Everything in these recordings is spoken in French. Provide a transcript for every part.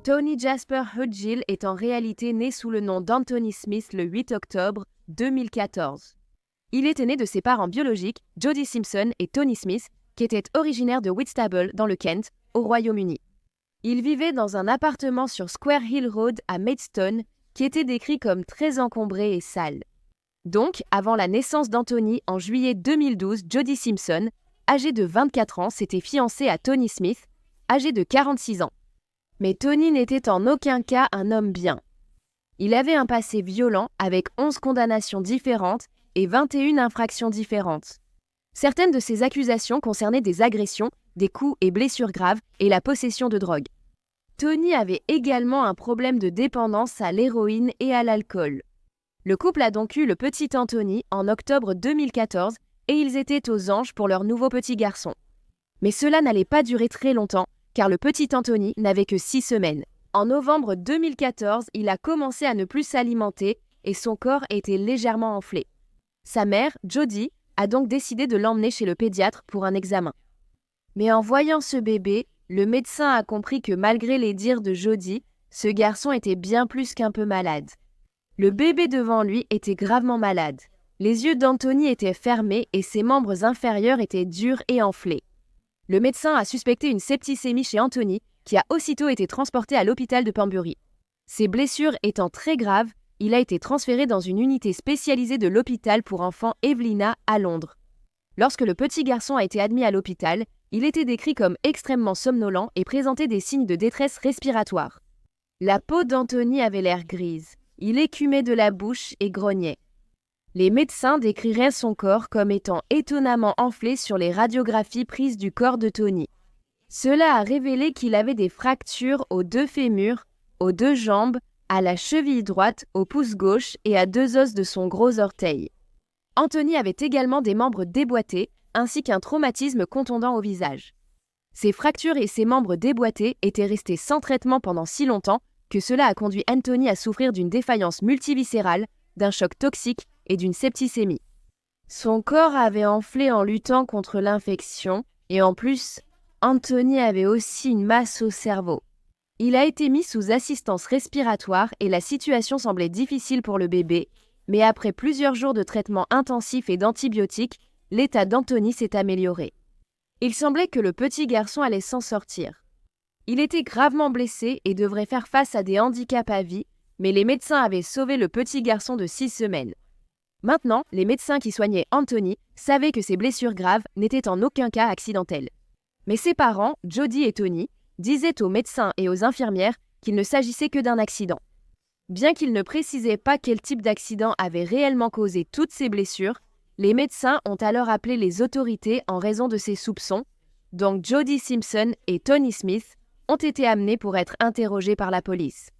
Tony Jasper Hudgill est en réalité né sous le nom d'Anthony Smith le 8 octobre 2014. Il était né de ses parents biologiques, Jodie Simpson et Tony Smith, qui étaient originaires de Whitstable dans le Kent, au Royaume-Uni. Il vivait dans un appartement sur Square Hill Road à Maidstone, qui était décrit comme très encombré et sale. Donc, avant la naissance d'Anthony en juillet 2012, Jodie Simpson, âgée de 24 ans, s'était fiancée à Tony Smith, âgé de 46 ans. Mais Tony n'était en aucun cas un homme bien. Il avait un passé violent avec 11 condamnations différentes et 21 infractions différentes. Certaines de ces accusations concernaient des agressions, des coups et blessures graves et la possession de drogue. Tony avait également un problème de dépendance à l'héroïne et à l'alcool. Le couple a donc eu le petit Anthony en octobre 2014 et ils étaient aux anges pour leur nouveau petit garçon. Mais cela n'allait pas durer très longtemps car le petit Anthony n'avait que 6 semaines. En novembre 2014, il a commencé à ne plus s'alimenter et son corps était légèrement enflé. Sa mère, Jodie, a donc décidé de l'emmener chez le pédiatre pour un examen. Mais en voyant ce bébé, le médecin a compris que malgré les dires de Jodie, ce garçon était bien plus qu'un peu malade. Le bébé devant lui était gravement malade. Les yeux d'Anthony étaient fermés et ses membres inférieurs étaient durs et enflés. Le médecin a suspecté une septicémie chez Anthony, qui a aussitôt été transporté à l'hôpital de Pembury. Ses blessures étant très graves, il a été transféré dans une unité spécialisée de l'hôpital pour enfants Evelina à Londres. Lorsque le petit garçon a été admis à l'hôpital, il était décrit comme extrêmement somnolent et présentait des signes de détresse respiratoire. La peau d'Anthony avait l'air grise. Il écumait de la bouche et grognait. Les médecins décriraient son corps comme étant étonnamment enflé sur les radiographies prises du corps de Tony. Cela a révélé qu'il avait des fractures aux 2 fémurs, aux 2 jambes, à la cheville droite, au pouce gauche et à 2 os de son gros orteil. Anthony avait également des membres déboîtés, ainsi qu'un traumatisme contondant au visage. Ces fractures et ces membres déboîtés étaient restés sans traitement pendant si longtemps que cela a conduit Anthony à souffrir d'une défaillance multiviscérale, d'un choc toxique et d'une septicémie. Son corps avait enflé en luttant contre l'infection et en plus, Anthony avait aussi une masse au cerveau. Il a été mis sous assistance respiratoire et la situation semblait difficile pour le bébé, mais après plusieurs jours de traitement intensif et d'antibiotiques, l'état d'Anthony s'est amélioré. Il semblait que le petit garçon allait s'en sortir. Il était gravement blessé et devrait faire face à des handicaps à vie, mais les médecins avaient sauvé le petit garçon de 6 semaines. Maintenant, les médecins qui soignaient Anthony savaient que ses blessures graves n'étaient en aucun cas accidentelles. Mais ses parents, Jodie et Tony, disaient aux médecins et aux infirmières qu'il ne s'agissait que d'un accident. Bien qu'ils ne précisaient pas quel type d'accident avait réellement causé toutes ces blessures, les médecins ont alors appelé les autorités en raison de ces soupçons, donc Jodie Simpson et Tony Smith ont été amenés pour être interrogés par la police.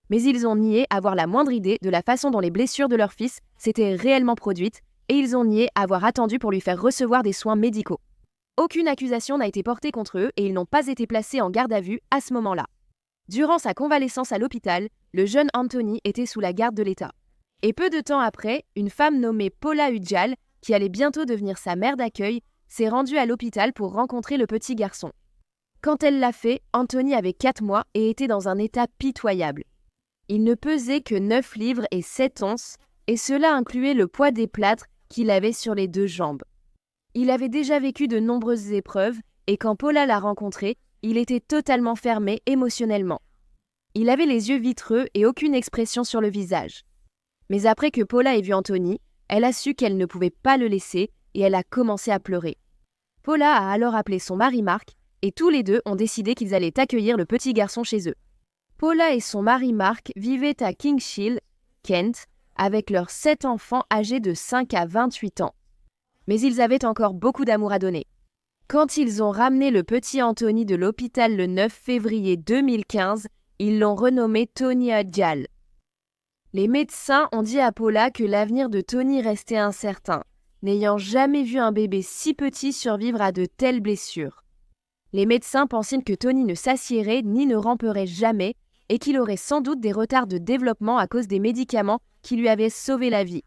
Mais ils ont nié avoir la moindre idée de la façon dont les blessures de leur fils s'étaient réellement produites et ils ont nié avoir attendu pour lui faire recevoir des soins médicaux. Aucune accusation n'a été portée contre eux et ils n'ont pas été placés en garde à vue à ce moment-là. Durant sa convalescence à l'hôpital, le jeune Anthony était sous la garde de l'État. Et peu de temps après, une femme nommée Paula Hudgill, qui allait bientôt devenir sa mère d'accueil, s'est rendue à l'hôpital pour rencontrer le petit garçon. Quand elle l'a fait, Anthony avait 4 mois et était dans un état pitoyable. Il ne pesait que 9 livres et 7 onces, et cela incluait le poids des plâtres qu'il avait sur les 2 jambes. Il avait déjà vécu de nombreuses épreuves, et quand Paula l'a rencontré, il était totalement fermé émotionnellement. Il avait les yeux vitreux et aucune expression sur le visage. Mais après que Paula ait vu Anthony, elle a su qu'elle ne pouvait pas le laisser et elle a commencé à pleurer. Paula a alors appelé son mari Mark et tous les deux ont décidé qu'ils allaient accueillir le petit garçon chez eux. Paula et son mari Mark vivaient à Kingshill, Kent, avec leurs 7 enfants âgés de 5 à 28 ans. Mais ils avaient encore beaucoup d'amour à donner. Quand ils ont ramené le petit Anthony de l'hôpital le 9 février 2015, ils l'ont renommé Tony Hudgill. Les médecins ont dit à Paula que l'avenir de Tony restait incertain, n'ayant jamais vu un bébé si petit survivre à de telles blessures. Les médecins pensaient que Tony ne s'assiérait ni ne ramperait jamais et qu'il aurait sans doute des retards de développement à cause des médicaments qui lui avaient sauvé la vie.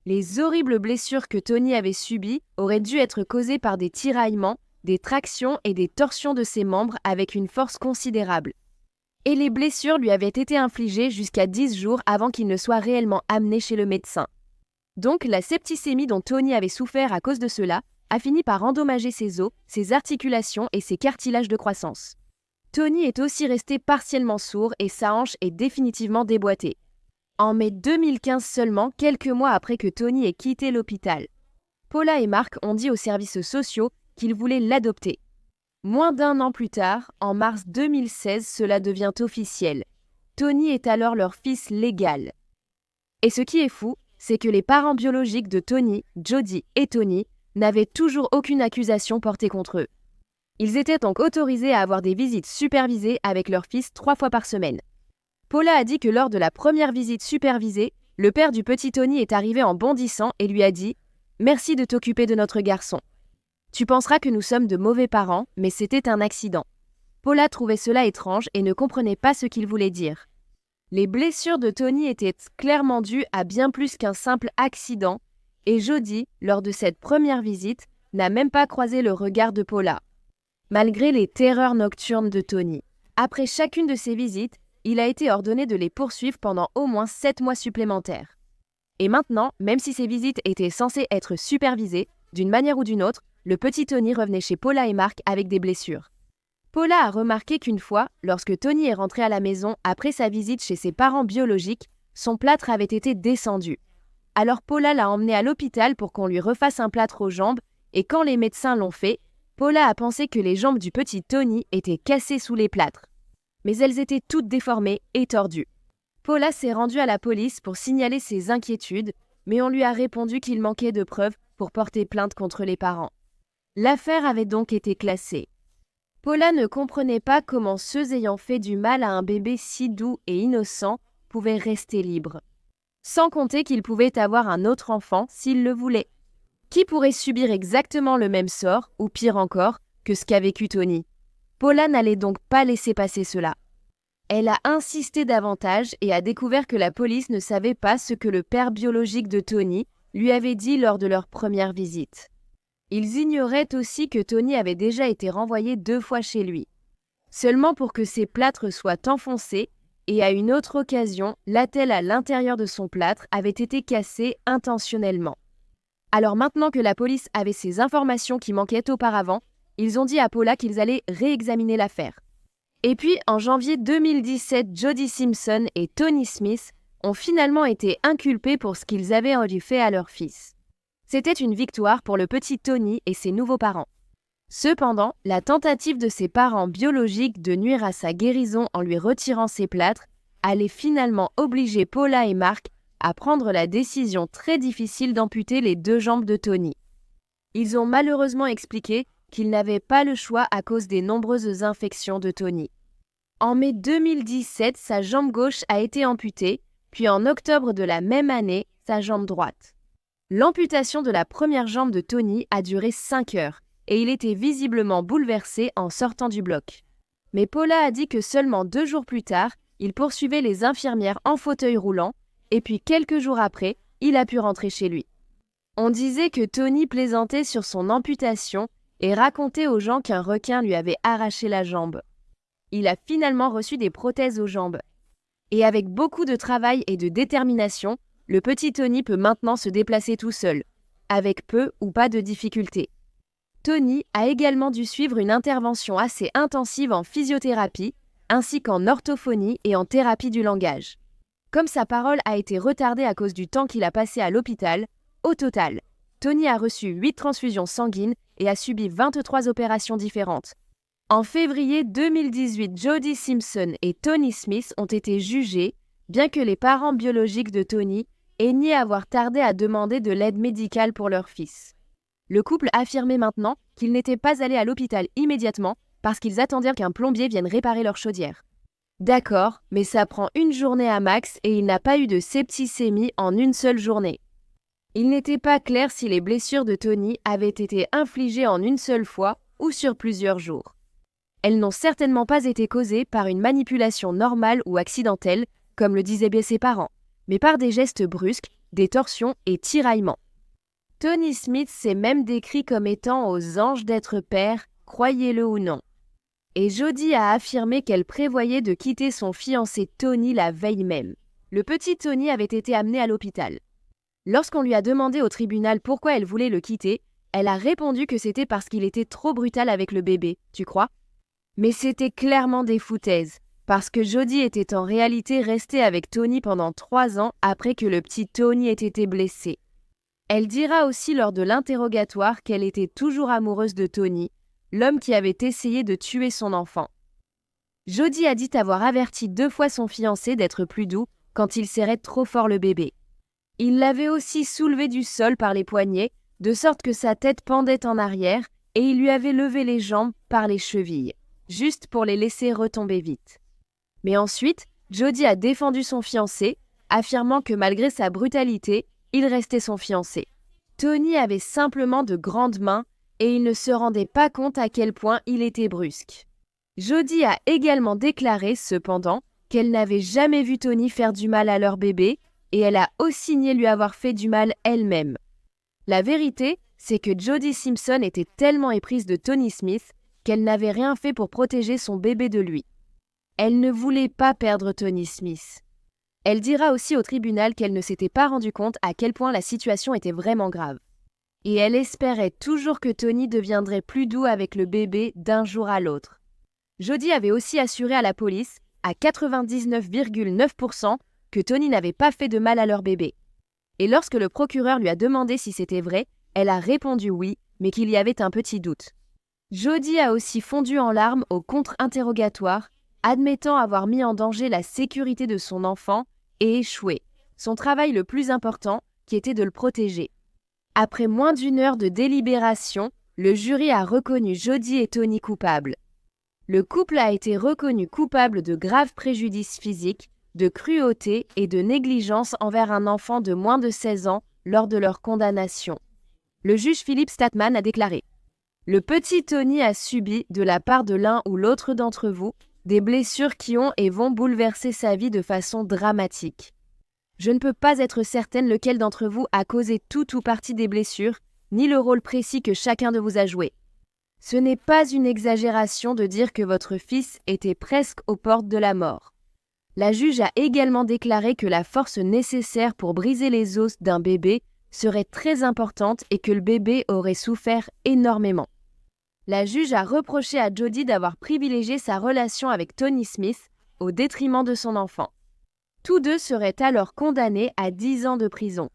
Les horribles blessures que Tony avait subies auraient dû être causées par des tiraillements, des tractions et des torsions de ses membres avec une force considérable. Et les blessures lui avaient été infligées jusqu'à 10 jours avant qu'il ne soit réellement amené chez le médecin. Donc la septicémie dont Tony avait souffert à cause de cela a fini par endommager ses os, ses articulations et ses cartilages de croissance. Tony est aussi resté partiellement sourd et sa hanche est définitivement déboîtée. En mai 2015 seulement, quelques mois après que Tony ait quitté l'hôpital, Paula et Mark ont dit aux services sociaux qu'ils voulaient l'adopter. Moins d'un an plus tard, en mars 2016, cela devient officiel. Tony est alors leur fils légal. Et ce qui est fou, c'est que les parents biologiques de Tony, Jody et Tony n'avaient toujours aucune accusation portée contre eux. Ils étaient donc autorisés à avoir des visites supervisées avec leur fils 3 fois par semaine. Paula a dit que lors de la première visite supervisée, le père du petit Tony est arrivé en bondissant et lui a dit « Merci de t'occuper de notre garçon. Tu penseras que nous sommes de mauvais parents, mais c'était un accident. » Paula trouvait cela étrange et ne comprenait pas ce qu'il voulait dire. Les blessures de Tony étaient clairement dues à bien plus qu'un simple accident et Jody, lors de cette première visite, n'a même pas croisé le regard de Paula. Malgré les terreurs nocturnes de Tony, après chacune de ces visites, il a été ordonné de les poursuivre pendant au moins 7 mois supplémentaires. Et maintenant, même si ces visites étaient censées être supervisées, d'une manière ou d'une autre, le petit Tony revenait chez Paula et Mark avec des blessures. Paula a remarqué qu'une fois, lorsque Tony est rentré à la maison après sa visite chez ses parents biologiques, son plâtre avait été descendu. Alors Paula l'a emmené à l'hôpital pour qu'on lui refasse un plâtre aux jambes, et quand les médecins l'ont fait, Paula a pensé que les jambes du petit Tony étaient cassées sous les plâtres. Mais elles étaient toutes déformées et tordues. Paula s'est rendue à la police pour signaler ses inquiétudes, mais on lui a répondu qu'il manquait de preuves pour porter plainte contre les parents. L'affaire avait donc été classée. Paula ne comprenait pas comment ceux ayant fait du mal à un bébé si doux et innocent pouvaient rester libres. Sans compter qu'ils pouvaient avoir un autre enfant s'ils le voulaient. Qui pourrait subir exactement le même sort, ou pire encore, que ce qu'a vécu Tony? Paula n'allait donc pas laisser passer cela. Elle a insisté davantage et a découvert que la police ne savait pas ce que le père biologique de Tony lui avait dit lors de leur première visite. Ils ignoraient aussi que Tony avait déjà été renvoyé 2 fois chez lui. Seulement pour que ses plâtres soient enfoncés, et à une autre occasion, l'attelle à l'intérieur de son plâtre avait été cassée intentionnellement. Alors maintenant que la police avait ces informations qui manquaient auparavant, ils ont dit à Paula qu'ils allaient réexaminer l'affaire. Et puis, en janvier 2017, Jody Simpson et Tony Smith ont finalement été inculpés pour ce qu'ils avaient fait à leur fils. C'était une victoire pour le petit Tony et ses nouveaux parents. Cependant, la tentative de ses parents biologiques de nuire à sa guérison en lui retirant ses plâtres allait finalement obliger Paula et Mark à prendre la décision très difficile d'amputer les 2 jambes de Tony. Ils ont malheureusement expliqué qu'ils n'avaient pas le choix à cause des nombreuses infections de Tony. En mai 2017, sa jambe gauche a été amputée, puis en octobre de la même année, sa jambe droite. L'amputation de la première jambe de Tony a duré 5 heures et il était visiblement bouleversé en sortant du bloc. Mais Paula a dit que seulement 2 jours plus tard, il poursuivait les infirmières en fauteuil roulant et puis quelques jours après, il a pu rentrer chez lui. On disait que Tony plaisantait sur son amputation et racontait aux gens qu'un requin lui avait arraché la jambe. Il a finalement reçu des prothèses aux jambes. Et avec beaucoup de travail et de détermination, le petit Tony peut maintenant se déplacer tout seul, avec peu ou pas de difficultés. Tony a également dû suivre une intervention assez intensive en physiothérapie, ainsi qu'en orthophonie et en thérapie du langage. Comme sa parole a été retardée à cause du temps qu'il a passé à l'hôpital, au total, Tony a reçu 8 transfusions sanguines et a subi 23 opérations différentes. En février 2018, Jody Simpson et Tony Smith ont été jugés, bien que les parents biologiques de Tony aient nié avoir tardé à demander de l'aide médicale pour leur fils. Le couple affirmait maintenant qu'ils n'étaient pas allés à l'hôpital immédiatement parce qu'ils attendaient qu'un plombier vienne réparer leur chaudière. D'accord, mais ça prend une journée à max et il n'a pas eu de septicémie en une seule journée. Il n'était pas clair si les blessures de Tony avaient été infligées en une seule fois ou sur plusieurs jours. Elles n'ont certainement pas été causées par une manipulation normale ou accidentelle, comme le disaient bien ses parents, mais par des gestes brusques, des torsions et tiraillements. Tony Smith s'est même décrit comme étant aux anges d'être père, croyez-le ou non. Et Jodie a affirmé qu'elle prévoyait de quitter son fiancé Tony la veille même. Le petit Tony avait été amené à l'hôpital. Lorsqu'on lui a demandé au tribunal pourquoi elle voulait le quitter, elle a répondu que c'était parce qu'il était trop brutal avec le bébé, tu crois? Mais c'était clairement des foutaises, parce que Jodie était en réalité restée avec Tony pendant 3 ans après que le petit Tony ait été blessé. Elle dira aussi lors de l'interrogatoire qu'elle était toujours amoureuse de Tony, l'homme qui avait essayé de tuer son enfant. Jodie a dit avoir averti 2 fois son fiancé d'être plus doux quand il serrait trop fort le bébé. Il l'avait aussi soulevé du sol par les poignets, de sorte que sa tête pendait en arrière, et il lui avait levé les jambes par les chevilles, juste pour les laisser retomber vite. Mais ensuite, Jodie a défendu son fiancé, affirmant que malgré sa brutalité, il restait son fiancé. Tony avait simplement de grandes mains, et il ne se rendait pas compte à quel point il était brusque. Jodie a également déclaré, cependant, qu'elle n'avait jamais vu Tony faire du mal à leur bébé, et elle a aussi nié lui avoir fait du mal elle-même. La vérité, c'est que Jodie Simpson était tellement éprise de Tony Smith qu'elle n'avait rien fait pour protéger son bébé de lui. Elle ne voulait pas perdre Tony Smith. Elle dira aussi au tribunal qu'elle ne s'était pas rendue compte à quel point la situation était vraiment grave. Et elle espérait toujours que Tony deviendrait plus doux avec le bébé d'un jour à l'autre. Jodie avait aussi assuré à la police, à 99,9%, que Tony n'avait pas fait de mal à leur bébé. Et lorsque le procureur lui a demandé si c'était vrai, elle a répondu oui, mais qu'il y avait un petit doute. Jodie a aussi fondu en larmes au contre-interrogatoire, admettant avoir mis en danger la sécurité de son enfant et échoué, son travail le plus important, qui était de le protéger. Après moins d'1 heure de délibération, le jury a reconnu Jodie et Tony coupables. Le couple a été reconnu coupable de graves préjudices physiques, de cruauté et de négligence envers un enfant de moins de 16 ans lors de leur condamnation. Le juge Philip Statman a déclaré « Le petit Tony a subi, de la part de l'un ou l'autre d'entre vous, des blessures qui ont et vont bouleverser sa vie de façon dramatique. Je ne peux pas être certaine lequel d'entre vous a causé tout ou partie des blessures, ni le rôle précis que chacun de vous a joué. Ce n'est pas une exagération de dire que votre fils était presque aux portes de la mort. La juge a également déclaré que la force nécessaire pour briser les os d'un bébé serait très importante et que le bébé aurait souffert énormément. La juge a reproché à Jodie d'avoir privilégié sa relation avec Tony Smith au détriment de son enfant. Tous deux seraient alors condamnés à 10 ans de prison.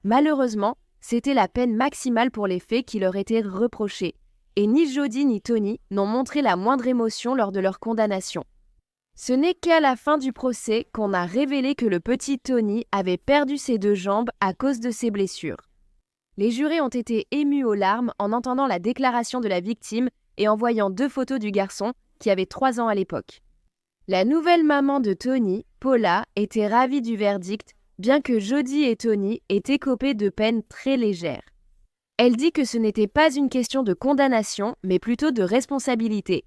Malheureusement, c'était la peine maximale pour les faits qui leur étaient reprochés, et ni Jodie ni Tony n'ont montré la moindre émotion lors de leur condamnation. Ce n'est qu'à la fin du procès qu'on a révélé que le petit Tony avait perdu ses 2 jambes à cause de ses blessures. Les jurés ont été émus aux larmes en entendant la déclaration de la victime et en voyant 2 photos du garçon, qui avait 3 ans à l'époque. La nouvelle maman de Tony, Paula, était ravie du verdict, bien que Jodie et Tony aient écopé de peines très légères. Elle dit que ce n'était pas une question de condamnation, mais plutôt de responsabilité.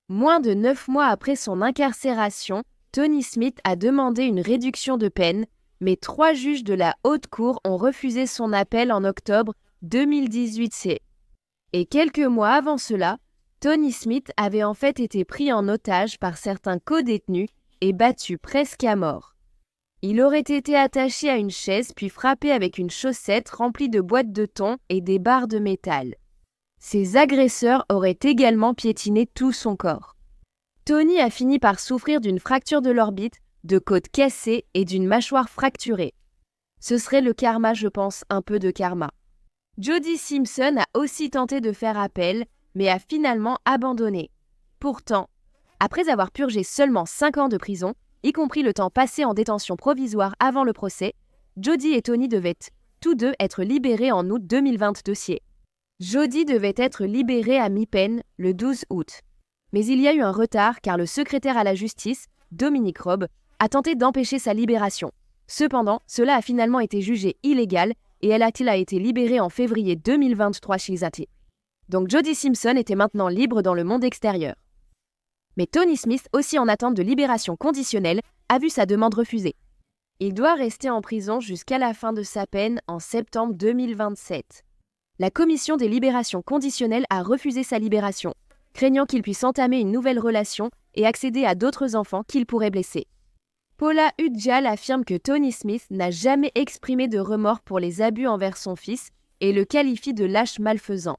Moins de 9 mois après son incarcération, Tony Smith a demandé une réduction de peine, mais 3 juges de la Haute Cour ont refusé son appel en octobre 2018. Et quelques mois avant cela, Tony Smith avait en fait été pris en otage par certains codétenus et battu presque à mort. Il aurait été attaché à une chaise puis frappé avec une chaussette remplie de boîtes de thon et des barres de métal. Ses agresseurs auraient également piétiné tout son corps. Tony a fini par souffrir d'une fracture de l'orbite, de côtes cassées et d'une mâchoire fracturée. Ce serait le karma, je pense, un peu de karma. Jodie Simpson a aussi tenté de faire appel, mais a finalement abandonné. Pourtant, après avoir purgé seulement 5 ans de prison, y compris le temps passé en détention provisoire avant le procès, Jodie et Tony devaient tous deux être libérés en août 2022. Jodie devait être libérée à mi-peine le 12 août. Mais il y a eu un retard car le secrétaire à la justice, Dominic Robb, a tenté d'empêcher sa libération. Cependant, cela a finalement été jugé illégal et elle a été libérée en février 2023 chez Zati. Donc Jodie Simpson était maintenant libre dans le monde extérieur. Mais Tony Smith, aussi en attente de libération conditionnelle, a vu sa demande refusée. Il doit rester en prison jusqu'à la fin de sa peine en septembre 2027. La commission des libérations conditionnelles a refusé sa libération. craignant qu'il puisse entamer une nouvelle relation et accéder à d'autres enfants qu'il pourrait blesser. Paula Udjal affirme que Tony Smith n'a jamais exprimé de remords pour les abus envers son fils et le qualifie de lâche malfaisant.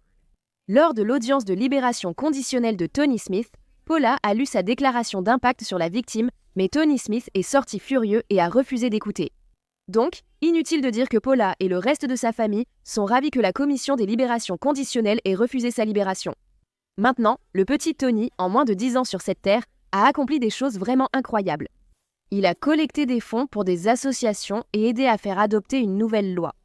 Lors de l'audience de libération conditionnelle de Tony Smith, Paula a lu sa déclaration d'impact sur la victime, mais Tony Smith est sorti furieux et a refusé d'écouter. Donc, inutile de dire que Paula et le reste de sa famille sont ravis que la commission des libérations conditionnelles ait refusé sa libération. Maintenant, le petit Tony, en moins de 10 ans sur cette terre, a accompli des choses vraiment incroyables. Il a collecté des fonds pour des associations et aidé à faire adopter une nouvelle loi.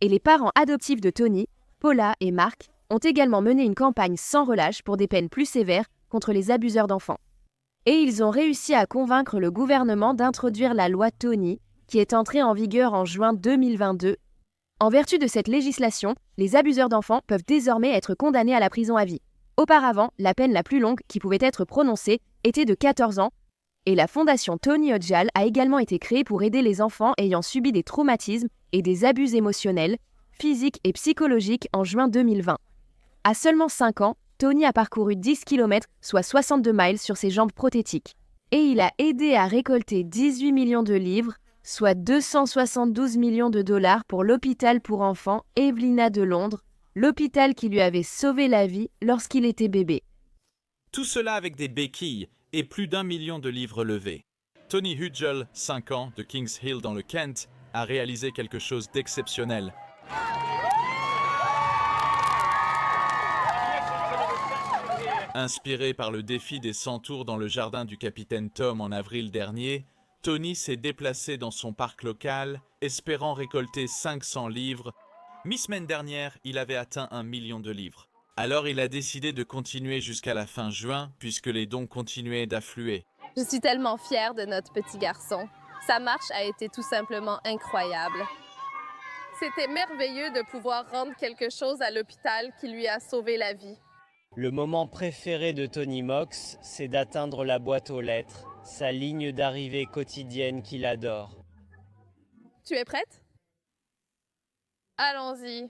Et les parents adoptifs de Tony, Paula et Mark, ont également mené une campagne sans relâche pour des peines plus sévères contre les abuseurs d'enfants. Et ils ont réussi à convaincre le gouvernement d'introduire la loi Tony, qui est entrée en vigueur en juin 2022. En vertu de cette législation, les abuseurs d'enfants peuvent désormais être condamnés à la prison à vie. Auparavant, la peine la plus longue qui pouvait être prononcée était de 14 ans, et la fondation Tony Udjal a également été créée pour aider les enfants ayant subi des traumatismes et des abus émotionnels, physiques et psychologiques en juin 2020. À seulement 5 ans, Tony a parcouru 10 km, soit 62 miles sur ses jambes prothétiques. Et il a aidé à récolter 18 millions de livres, soit 272 millions de dollars pour l'hôpital pour enfants Evelina de Londres, l'hôpital qui lui avait sauvé la vie lorsqu'il était bébé. Tout cela avec des béquilles et plus d'1 million de livres levés. Tony Udjal, 5 ans, de Kings Hill dans le Kent, a réalisé quelque chose d'exceptionnel. Inspiré par le défi des 100 tours dans le jardin du capitaine Tom en avril dernier, Tony s'est déplacé dans son parc local, espérant récolter 500 livres. Mi-semaine dernière, il avait atteint 1 million de livres. Alors il a décidé de continuer jusqu'à la fin juin, puisque les dons continuaient d'affluer. Je suis tellement fière de notre petit garçon. Sa marche a été tout simplement incroyable. C'était merveilleux de pouvoir rendre quelque chose à l'hôpital qui lui a sauvé la vie. Le moment préféré de Tony Mox, c'est d'atteindre la boîte aux lettres, sa ligne d'arrivée quotidienne qu'il adore. Tu es prête? Allons-y.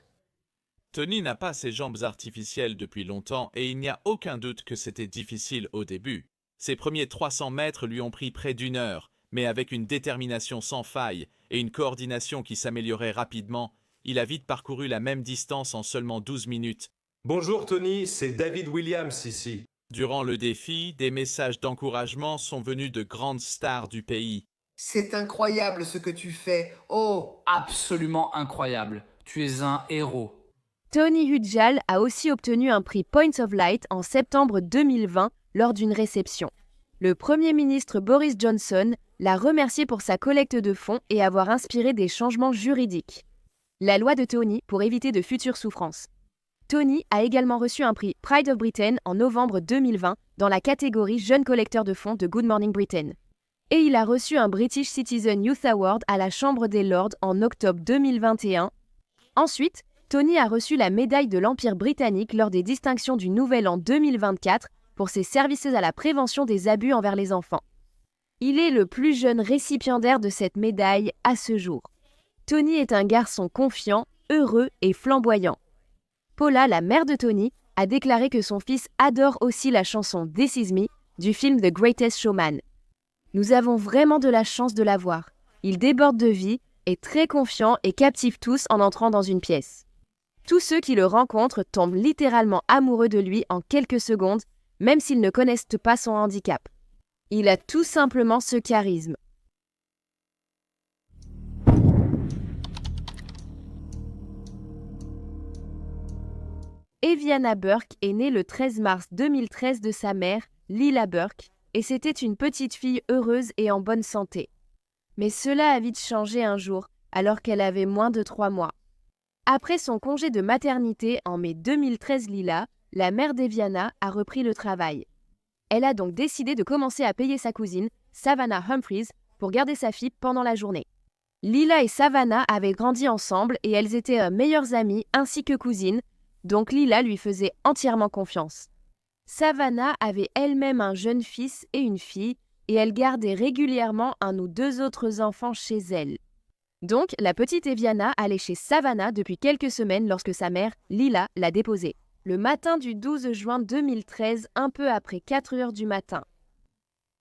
Tony n'a pas ses jambes artificielles depuis longtemps et il n'y a aucun doute que c'était difficile au début. Ses premiers 300 mètres lui ont pris près d'1 heure, mais avec une détermination sans faille et une coordination qui s'améliorait rapidement, il a vite parcouru la même distance en seulement 12 minutes. Bonjour Tony, c'est David Williams ici. Durant le défi, des messages d'encouragement sont venus de grandes stars du pays. C'est incroyable ce que tu fais. Oh, Absolument incroyable. Tu es un héros. Tony Udjal a aussi obtenu un prix Points of Light en septembre 2020 lors d'une réception. Le Premier ministre Boris Johnson l'a remercié pour sa collecte de fonds et avoir inspiré des changements juridiques. La loi de Tony pour éviter de futures souffrances. Tony a également reçu un prix Pride of Britain en novembre 2020 dans la catégorie Jeune collecteur de fonds de Good Morning Britain. Et il a reçu un British Citizen Youth Award à la Chambre des Lords en octobre 2021. Ensuite, Tony a reçu la médaille de l'Empire britannique lors des distinctions du Nouvel An 2024 pour ses services à la prévention des abus envers les enfants. Il est le plus jeune récipiendaire de cette médaille à ce jour. Tony est un garçon confiant, heureux et flamboyant. Paula, la mère de Tony, a déclaré que son fils adore aussi la chanson This Is Me du film The Greatest Showman. Nous avons vraiment de la chance de l'avoir. Il déborde de vie, est très confiant et captive tous en entrant dans une pièce. Tous ceux qui le rencontrent tombent littéralement amoureux de lui en quelques secondes, même s'ils ne connaissent pas son handicap. Il a tout simplement ce charisme. Eviana Burke est née le 13 mars 2013 de sa mère, Lila Burke, et c'était une petite fille heureuse et en bonne santé. Mais cela a vite changé un jour, alors qu'elle avait moins de 3 mois. Après son congé de maternité en mai 2013, Lila, la mère d'Eviana, a repris le travail. Elle a donc décidé de commencer à payer sa cousine, Savannah Humphries, pour garder sa fille pendant la journée. Lila et Savannah avaient grandi ensemble et elles étaient meilleures amies ainsi que cousines, donc Lila lui faisait entièrement confiance. Savannah avait elle-même un jeune fils et une fille, et elle gardait régulièrement 1 ou 2 autres enfants chez elle. Donc, la petite Eviana allait chez Savannah depuis quelques semaines lorsque sa mère, Lila, l'a déposée. le matin du 12 juin 2013, un peu après 4 heures du matin.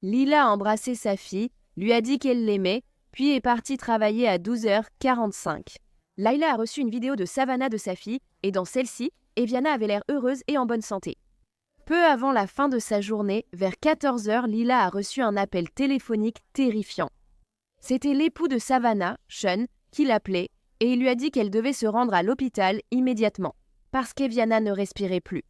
Lila a embrassé sa fille, lui a dit qu'elle l'aimait, puis est partie travailler à 12h45. Layla a reçu une vidéo de Savannah de sa fille, et dans celle-ci, Eviana avait l'air heureuse et en bonne santé. Peu avant la fin de sa journée, vers 14h, Lila a reçu un appel téléphonique terrifiant. C'était l'époux de Savannah, Sean, qui l'appelait, et il lui a dit qu'elle devait se rendre à l'hôpital immédiatement, parce qu'Eviana ne respirait plus.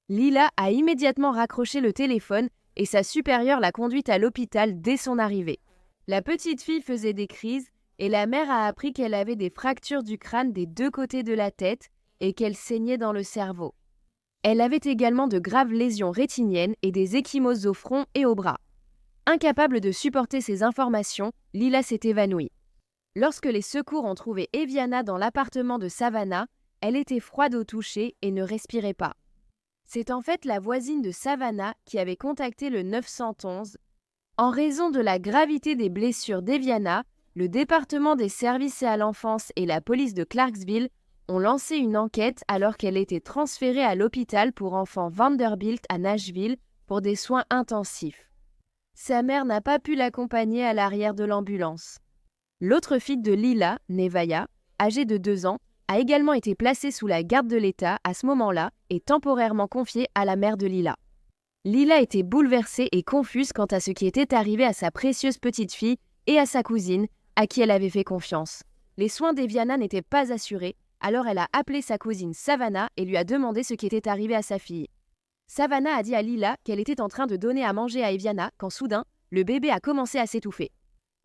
Lila a immédiatement raccroché le téléphone et sa supérieure l'a conduite à l'hôpital dès son arrivée. La petite fille faisait des crises et la mère a appris qu'elle avait des fractures du crâne des deux côtés de la tête et qu'elle saignait dans le cerveau. Elle avait également de graves lésions rétiniennes et des ecchymoses au front et au bras. Incapable de supporter ces informations, Lila s'est évanouie. Lorsque les secours ont trouvé Eviana dans l'appartement de Savannah, elle était froide au toucher et ne respirait pas. C'est en fait la voisine de Savannah qui avait contacté le 911. En raison de la gravité des blessures d'Eviana, le département des services à l'enfance et la police de Clarksville ont lancé une enquête alors qu'elle était transférée à l'hôpital pour enfants Vanderbilt à Nashville pour des soins intensifs. Sa mère n'a pas pu l'accompagner à l'arrière de l'ambulance. L'autre fille de Lila, Nevaya, âgée de 2 ans, a également été placée sous la garde de l'État à ce moment-là et temporairement confiée à la mère de Lila. Lila était bouleversée et confuse quant à ce qui était arrivé à sa précieuse petite fille et à sa cousine, à qui elle avait fait confiance. Les soins d'Eviana n'étaient pas assurés, alors elle a appelé sa cousine Savannah et lui a demandé ce qui était arrivé à sa fille. Savannah a dit à Lila qu'elle était en train de donner à manger à Eviana quand soudain, le bébé a commencé à s'étouffer.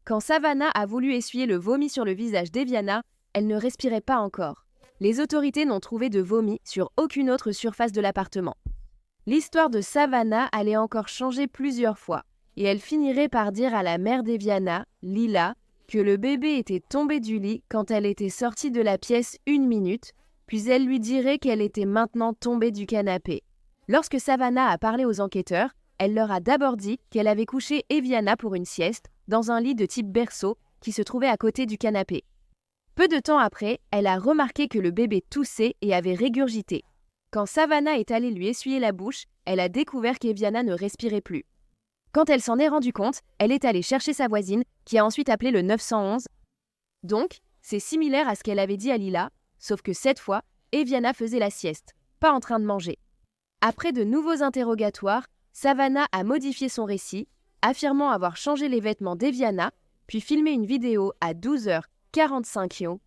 Quand Savannah a voulu essuyer le vomi sur le visage d'Eviana, elle ne respirait pas encore. Les autorités n'ont trouvé de vomi sur aucune autre surface de l'appartement. L'histoire de Savannah allait encore changer plusieurs fois, et elle finirait par dire à la mère d'Eviana, Lila, que le bébé était tombé du lit quand elle était sortie de la pièce 1 minute, puis elle lui dirait qu'elle était maintenant tombée du canapé. Lorsque Savannah a parlé aux enquêteurs, elle leur a d'abord dit qu'elle avait couché Eviana pour une sieste dans un lit de type berceau qui se trouvait à côté du canapé. Peu de temps après, elle a remarqué que le bébé toussait et avait régurgité. Quand Savannah est allée lui essuyer la bouche, elle a découvert qu'Eviana ne respirait plus. Quand elle s'en est rendue compte, elle est allée chercher sa voisine, qui a ensuite appelé le 911. Donc, c'est similaire à ce qu'elle avait dit à Lila, sauf que cette fois, Eviana faisait la sieste, pas en train de manger. Après de nouveaux interrogatoires, Savannah a modifié son récit, affirmant avoir changé les vêtements d'Eviana, puis filmé une vidéo à 12h45.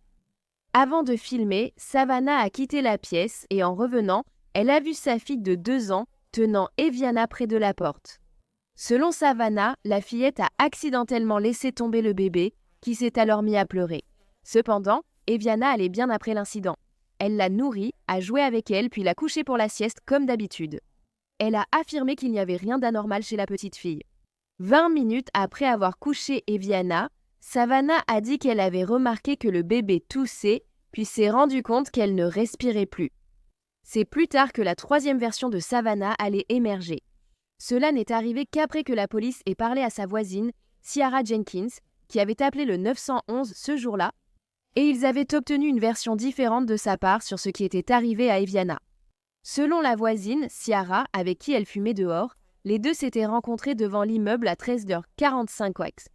Avant de filmer, Savannah a quitté la pièce et en revenant, elle a vu sa fille de 2 ans tenant Eviana près de la porte. Selon Savannah, la fillette a accidentellement laissé tomber le bébé, qui s'est alors mis à pleurer. Cependant, Eviana allait bien après l'incident. Elle l'a nourrie, a joué avec elle, puis l'a couchée pour la sieste comme d'habitude. Elle a affirmé qu'il n'y avait rien d'anormal chez la petite fille. 20 minutes après avoir couché Eviana, Savannah a dit qu'elle avait remarqué que le bébé toussait, puis s'est rendu compte qu'elle ne respirait plus. C'est plus tard que la 3e version de Savannah allait émerger. Cela n'est arrivé qu'après que la police ait parlé à sa voisine, Ciara Jenkins, qui avait appelé le 911 ce jour-là, et ils avaient obtenu une version différente de sa part sur ce qui était arrivé à Eviana. Selon la voisine, Ciara, avec qui elle fumait dehors, les deux s'étaient rencontrés devant l'immeuble à 13h45.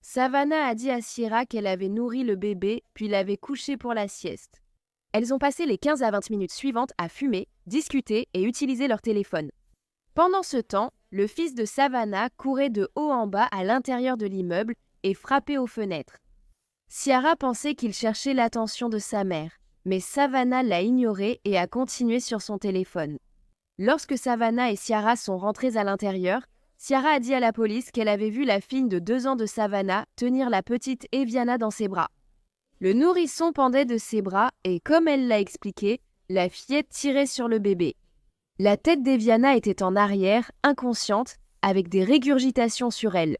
Savannah a dit à Ciara qu'elle avait nourri le bébé, puis l'avait couché pour la sieste. Elles ont passé les 15 à 20 minutes suivantes à fumer, discuter et utiliser leur téléphone. Pendant ce temps, le fils de Savannah courait de haut en bas à l'intérieur de l'immeuble et frappait aux fenêtres. Ciara pensait qu'il cherchait l'attention de sa mère, mais Savannah l'a ignoré et a continué sur son téléphone. Lorsque Savannah et Ciara sont rentrées à l'intérieur, Ciara a dit à la police qu'elle avait vu la fille de 2 ans de Savannah tenir la petite Eviana dans ses bras. Le nourrisson pendait de ses bras et, comme elle l'a expliqué, la fillette tirait sur le bébé. La tête d'Eviana était en arrière, inconsciente, avec des régurgitations sur elle.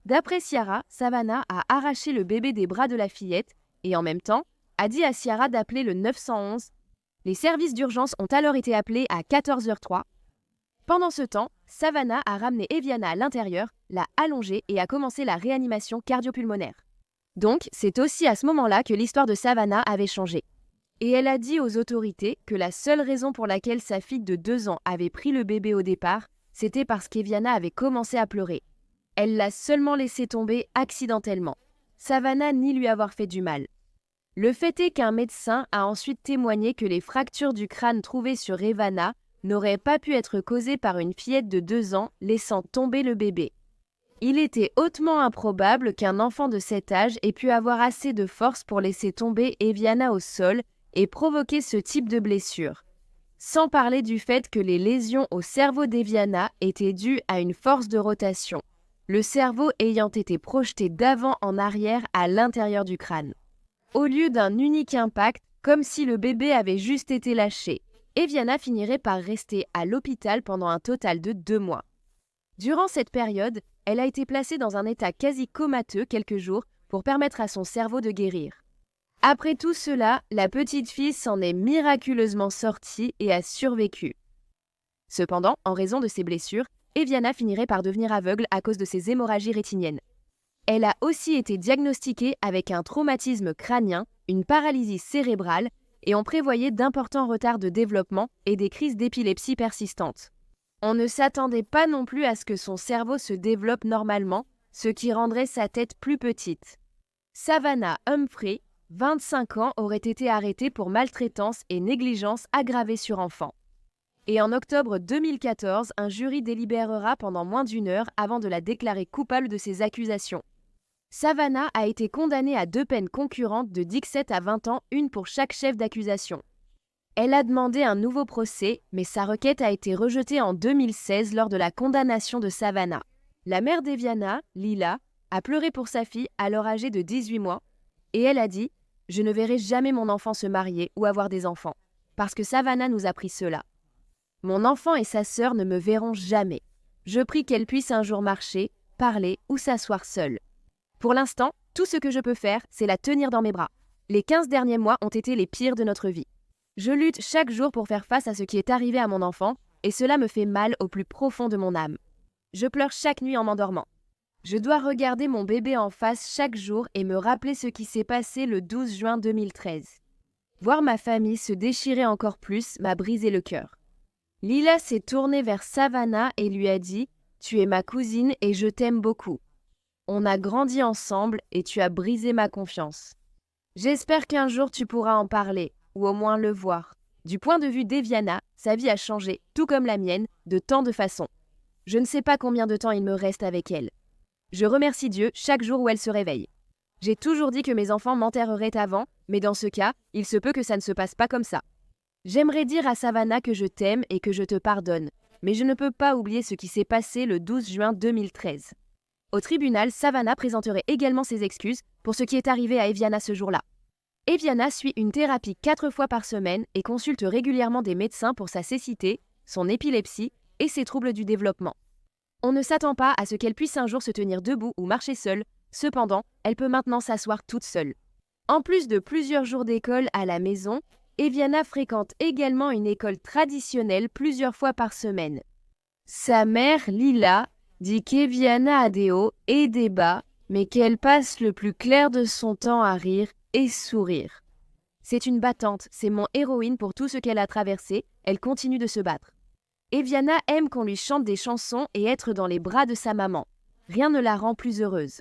D'après Ciara, Savannah a arraché le bébé des bras de la fillette et en même temps a dit à Ciara d'appeler le 911. Les services d'urgence ont alors été appelés à 14h03. Pendant ce temps, Savannah a ramené Eviana à l'intérieur, l'a allongée et a commencé la réanimation cardio-pulmonaire. Donc, c'est aussi à ce moment-là que l'histoire de Savannah avait changé. Et elle a dit aux autorités que la seule raison pour laquelle sa fille de 2 ans avait pris le bébé au départ, c'était parce qu'Eviana avait commencé à pleurer. Elle l'a seulement laissé tomber accidentellement. Savannah nie lui avoir fait du mal. Le fait est qu'un médecin a ensuite témoigné que les fractures du crâne trouvées sur Evana n'auraient pas pu être causées par une fillette de 2 ans laissant tomber le bébé. Il était hautement improbable qu'un enfant de cet âge ait pu avoir assez de force pour laisser tomber Eviana au sol et provoquer ce type de blessure. Sans parler du fait que les lésions au cerveau d'Eviana étaient dues à une force de rotation, le cerveau ayant été projeté d'avant en arrière à l'intérieur du crâne. Au lieu d'un unique impact, comme si le bébé avait juste été lâché, Eviana finirait par rester à l'hôpital pendant un total de 2 mois. Durant cette période, elle a été placée dans un état quasi comateux quelques jours pour permettre à son cerveau de guérir. Après tout cela, la petite fille s'en est miraculeusement sortie et a survécu. Cependant, en raison de ses blessures, Eviana finirait par devenir aveugle à cause de ses hémorragies rétiniennes. Elle a aussi été diagnostiquée avec un traumatisme crânien, une paralysie cérébrale, et on prévoyait d'importants retards de développement et des crises d'épilepsie persistantes. On ne s'attendait pas non plus à ce que son cerveau se développe normalement, ce qui rendrait sa tête plus petite. Savannah Humphrey, 25 ans, aurait été arrêtée pour maltraitance et négligence aggravée sur enfant. Et en octobre 2014, un jury délibérera pendant moins d'1 heure avant de la déclarer coupable de ces accusations. Savannah a été condamnée à 2 peines concurrentes de 17 à 20 ans, une pour chaque chef d'accusation. Elle a demandé un nouveau procès, mais sa requête a été rejetée en 2016 lors de la condamnation de Savannah. La mère d'Eviana, Lila, a pleuré pour sa fille alors âgée de 18 mois, et elle a dit « Je ne verrai jamais mon enfant se marier ou avoir des enfants, parce que Savannah nous a pris cela. Mon enfant et sa sœur ne me verront jamais. Je prie qu'elle puisse un jour marcher, parler ou s'asseoir seule. Pour l'instant, tout ce que je peux faire, c'est la tenir dans mes bras. Les 15 derniers mois ont été les pires de notre vie. Je lutte chaque jour pour faire face à ce qui est arrivé à mon enfant, et cela me fait mal au plus profond de mon âme. Je pleure chaque nuit en m'endormant. Je dois regarder mon bébé en face chaque jour et me rappeler ce qui s'est passé le 12 juin 2013. Voir ma famille se déchirer encore plus m'a brisé le cœur. Lila s'est tournée vers Savannah et lui a dit « Tu es ma cousine et je t'aime beaucoup. On a grandi ensemble et tu as brisé ma confiance. J'espère qu'un jour tu pourras en parler, ou au moins le voir. Du point de vue d'Eviana, sa vie a changé, tout comme la mienne, de tant de façons. Je ne sais pas combien de temps il me reste avec elle. Je remercie Dieu chaque jour où elle se réveille. J'ai toujours dit que mes enfants m'enterreraient avant, mais dans ce cas, il se peut que ça ne se passe pas comme ça. J'aimerais dire à Savannah que je t'aime et que je te pardonne, mais je ne peux pas oublier ce qui s'est passé le 12 juin 2013. Au tribunal, Savannah présenterait également ses excuses pour ce qui est arrivé à Eviana ce jour-là. Eviana suit une thérapie 4 fois par semaine et consulte régulièrement des médecins pour sa cécité, son épilepsie et ses troubles du développement. On ne s'attend pas à ce qu'elle puisse un jour se tenir debout ou marcher seule, cependant, elle peut maintenant s'asseoir toute seule. En plus de plusieurs jours d'école à la maison, Eviana fréquente également une école traditionnelle plusieurs fois par semaine. Sa mère, Lila, dit qu'Eviana a des hauts et des bas, mais qu'elle passe le plus clair de son temps à rire et sourire. C'est une battante, c'est mon héroïne pour tout ce qu'elle a traversé, elle continue de se battre. Eviana aime qu'on lui chante des chansons et être dans les bras de sa maman. Rien ne la rend plus heureuse.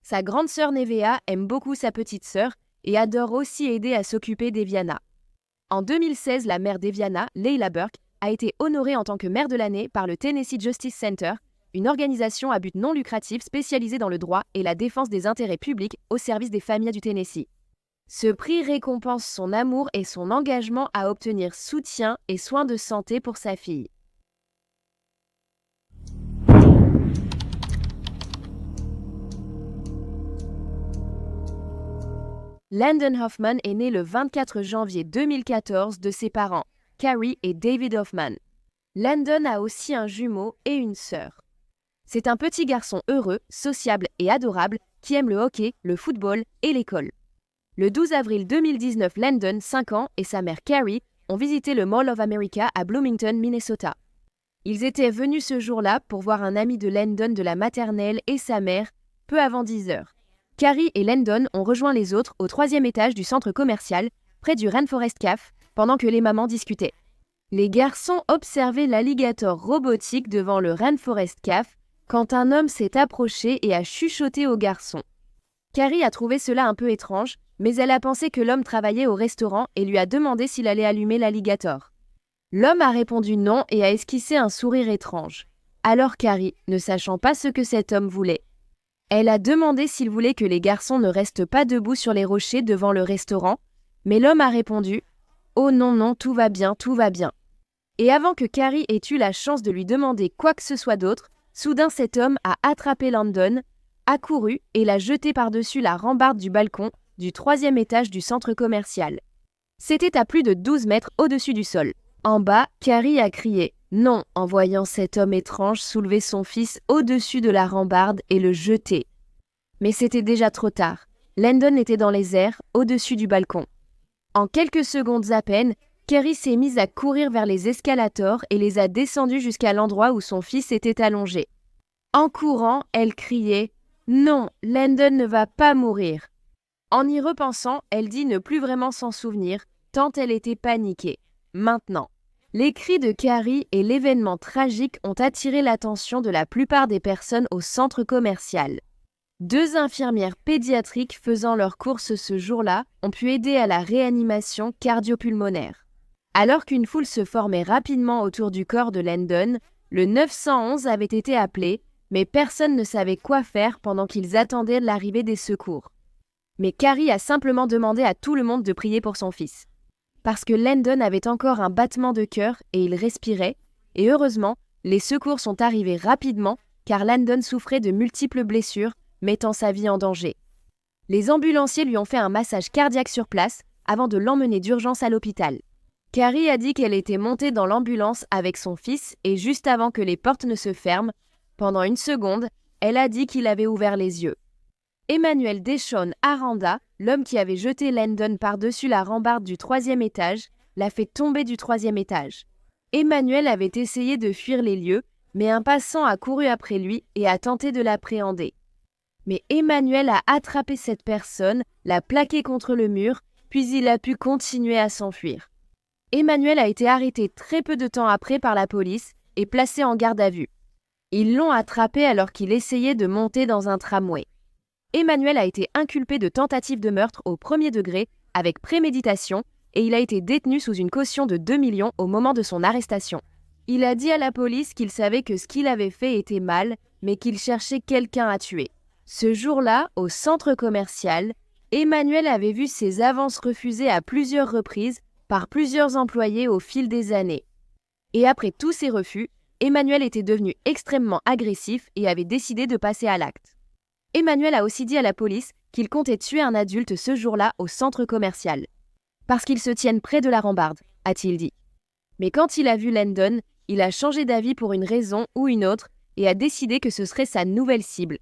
Sa grande sœur Nevea aime beaucoup sa petite sœur et adore aussi aider à s'occuper d'Eviana. En 2016, la mère d'Eviana, Leila Burke, a été honorée en tant que mère de l'année par le Tennessee Justice Center, une organisation à but non lucratif spécialisée dans le droit et la défense des intérêts publics au service des familles du Tennessee. Ce prix récompense son amour et son engagement à obtenir soutien et soins de santé pour sa fille. Landon Hoffman est né le 24 janvier 2014 de ses parents, Carrie et David Hoffman. Landon a aussi un jumeau et une sœur. C'est un petit garçon heureux, sociable et adorable qui aime le hockey, le football et l'école. Le 12 avril 2019, Landon, 5 ans, et sa mère Carrie ont visité le Mall of America à Bloomington, Minnesota. Ils étaient venus ce jour-là pour voir un ami de Landon de la maternelle et sa mère, peu avant 10 heures. Carrie et Landon ont rejoint les autres au 3e étage du centre commercial, près du Rainforest Caf, pendant que les mamans discutaient. Les garçons observaient l'alligator robotique devant le Rainforest Caf quand un homme s'est approché et a chuchoté aux garçons. Carrie a trouvé cela un peu étrange, mais elle a pensé que l'homme travaillait au restaurant et lui a demandé s'il allait allumer l'alligator. L'homme a répondu non et a esquissé un sourire étrange. Alors Carrie, ne sachant pas ce que cet homme voulait, elle a demandé s'il voulait que les garçons ne restent pas debout sur les rochers devant le restaurant, mais l'homme a répondu « Oh non, non, tout va bien, tout va bien ». Et avant que Carrie ait eu la chance de lui demander quoi que ce soit d'autre, soudain cet homme a attrapé Landon, a couru et l'a jeté par-dessus la rambarde du balcon du 3e étage du centre commercial. C'était à plus de 12 mètres au-dessus du sol. En bas, Carrie a crié « Non » en voyant cet homme étrange soulever son fils au-dessus de la rambarde et le jeter. Mais c'était déjà trop tard. Landon était dans les airs, au-dessus du balcon. En quelques secondes à peine, Carrie s'est mise à courir vers les escalators et les a descendus jusqu'à l'endroit où son fils était allongé. En courant, elle criait « Non, Landon ne va pas mourir !» En y repensant, elle dit ne plus vraiment s'en souvenir, tant elle était paniquée. Maintenant, les cris de Carrie et l'événement tragique ont attiré l'attention de la plupart des personnes au centre commercial. 2 infirmières pédiatriques faisant leurs courses ce jour-là ont pu aider à la réanimation cardio-pulmonaire. Alors qu'une foule se formait rapidement autour du corps de Landon, le 911 avait été appelé, mais personne ne savait quoi faire pendant qu'ils attendaient l'arrivée des secours. Mais Carrie a simplement demandé à tout le monde de prier pour son fils. Parce que Landon avait encore un battement de cœur et il respirait, et heureusement, les secours sont arrivés rapidement car Landon souffrait de multiples blessures, mettant sa vie en danger. Les ambulanciers lui ont fait un massage cardiaque sur place avant de l'emmener d'urgence à l'hôpital. Carrie a dit qu'elle était montée dans l'ambulance avec son fils et juste avant que les portes ne se ferment, pendant une seconde, elle a dit qu'il avait ouvert les yeux. Emmanuel Deshawn Aranda, l'homme qui avait jeté Landon par-dessus la rambarde du 3e étage, l'a fait tomber du 3e étage. Emmanuel avait essayé de fuir les lieux, mais un passant a couru après lui et a tenté de l'appréhender. Mais Emmanuel a attrapé cette personne, l'a plaqué contre le mur, puis il a pu continuer à s'enfuir. Emmanuel a été arrêté très peu de temps après par la police et placé en garde à vue. Ils l'ont attrapé alors qu'il essayait de monter dans un tramway. Emmanuel a été inculpé de tentative de meurtre au 1er degré avec préméditation et il a été détenu sous une caution de 2 millions au moment de son arrestation. Il a dit à la police qu'il savait que ce qu'il avait fait était mal, mais qu'il cherchait quelqu'un à tuer. Ce jour-là, au centre commercial, Emmanuel avait vu ses avances refusées à plusieurs reprises par plusieurs employés au fil des années. Et après tous ces refus, Emmanuel était devenu extrêmement agressif et avait décidé de passer à l'acte. Emmanuel a aussi dit à la police qu'il comptait tuer un adulte ce jour-là au centre commercial. Parce qu'ils se tiennent près de la rambarde, a-t-il dit. Mais quand il a vu Landon, il a changé d'avis pour une raison ou une autre et a décidé que ce serait sa nouvelle cible.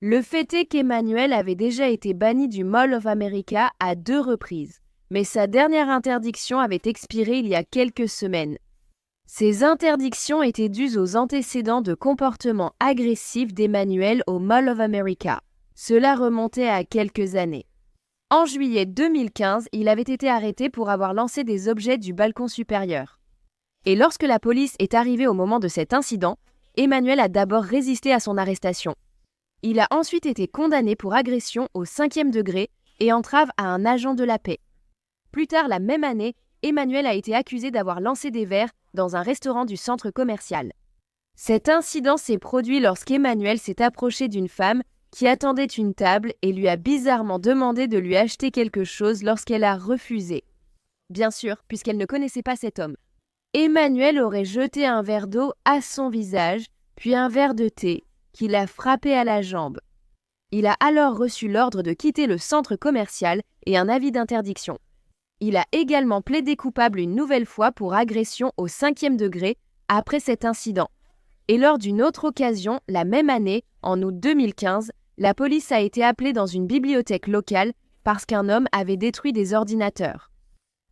Le fait est qu'Emmanuel avait déjà été banni du Mall of America à 2 reprises, mais sa dernière interdiction avait expiré il y a quelques semaines. Ces interdictions étaient dues aux antécédents de comportement agressif d'Emmanuel au Mall of America. Cela remontait à quelques années. En juillet 2015, il avait été arrêté pour avoir lancé des objets du balcon supérieur. Et lorsque la police est arrivée au moment de cet incident, Emmanuel a d'abord résisté à son arrestation. Il a ensuite été condamné pour agression au 5e degré et entrave à un agent de la paix. Plus tard la même année, Emmanuel a été accusé d'avoir lancé des verres dans un restaurant du centre commercial. Cet incident s'est produit lorsqu'Emmanuel s'est approché d'une femme qui attendait une table et lui a bizarrement demandé de lui acheter quelque chose lorsqu'elle a refusé. Bien sûr, puisqu'elle ne connaissait pas cet homme. Emmanuel aurait jeté un verre d'eau à son visage, puis un verre de thé, qui l'a frappé à la jambe. Il a alors reçu l'ordre de quitter le centre commercial et un avis d'interdiction. Il a également plaidé coupable une nouvelle fois pour agression au 5e degré après cet incident. Et lors d'une autre occasion, la même année, en août 2015, la police a été appelée dans une bibliothèque locale parce qu'un homme avait détruit des ordinateurs.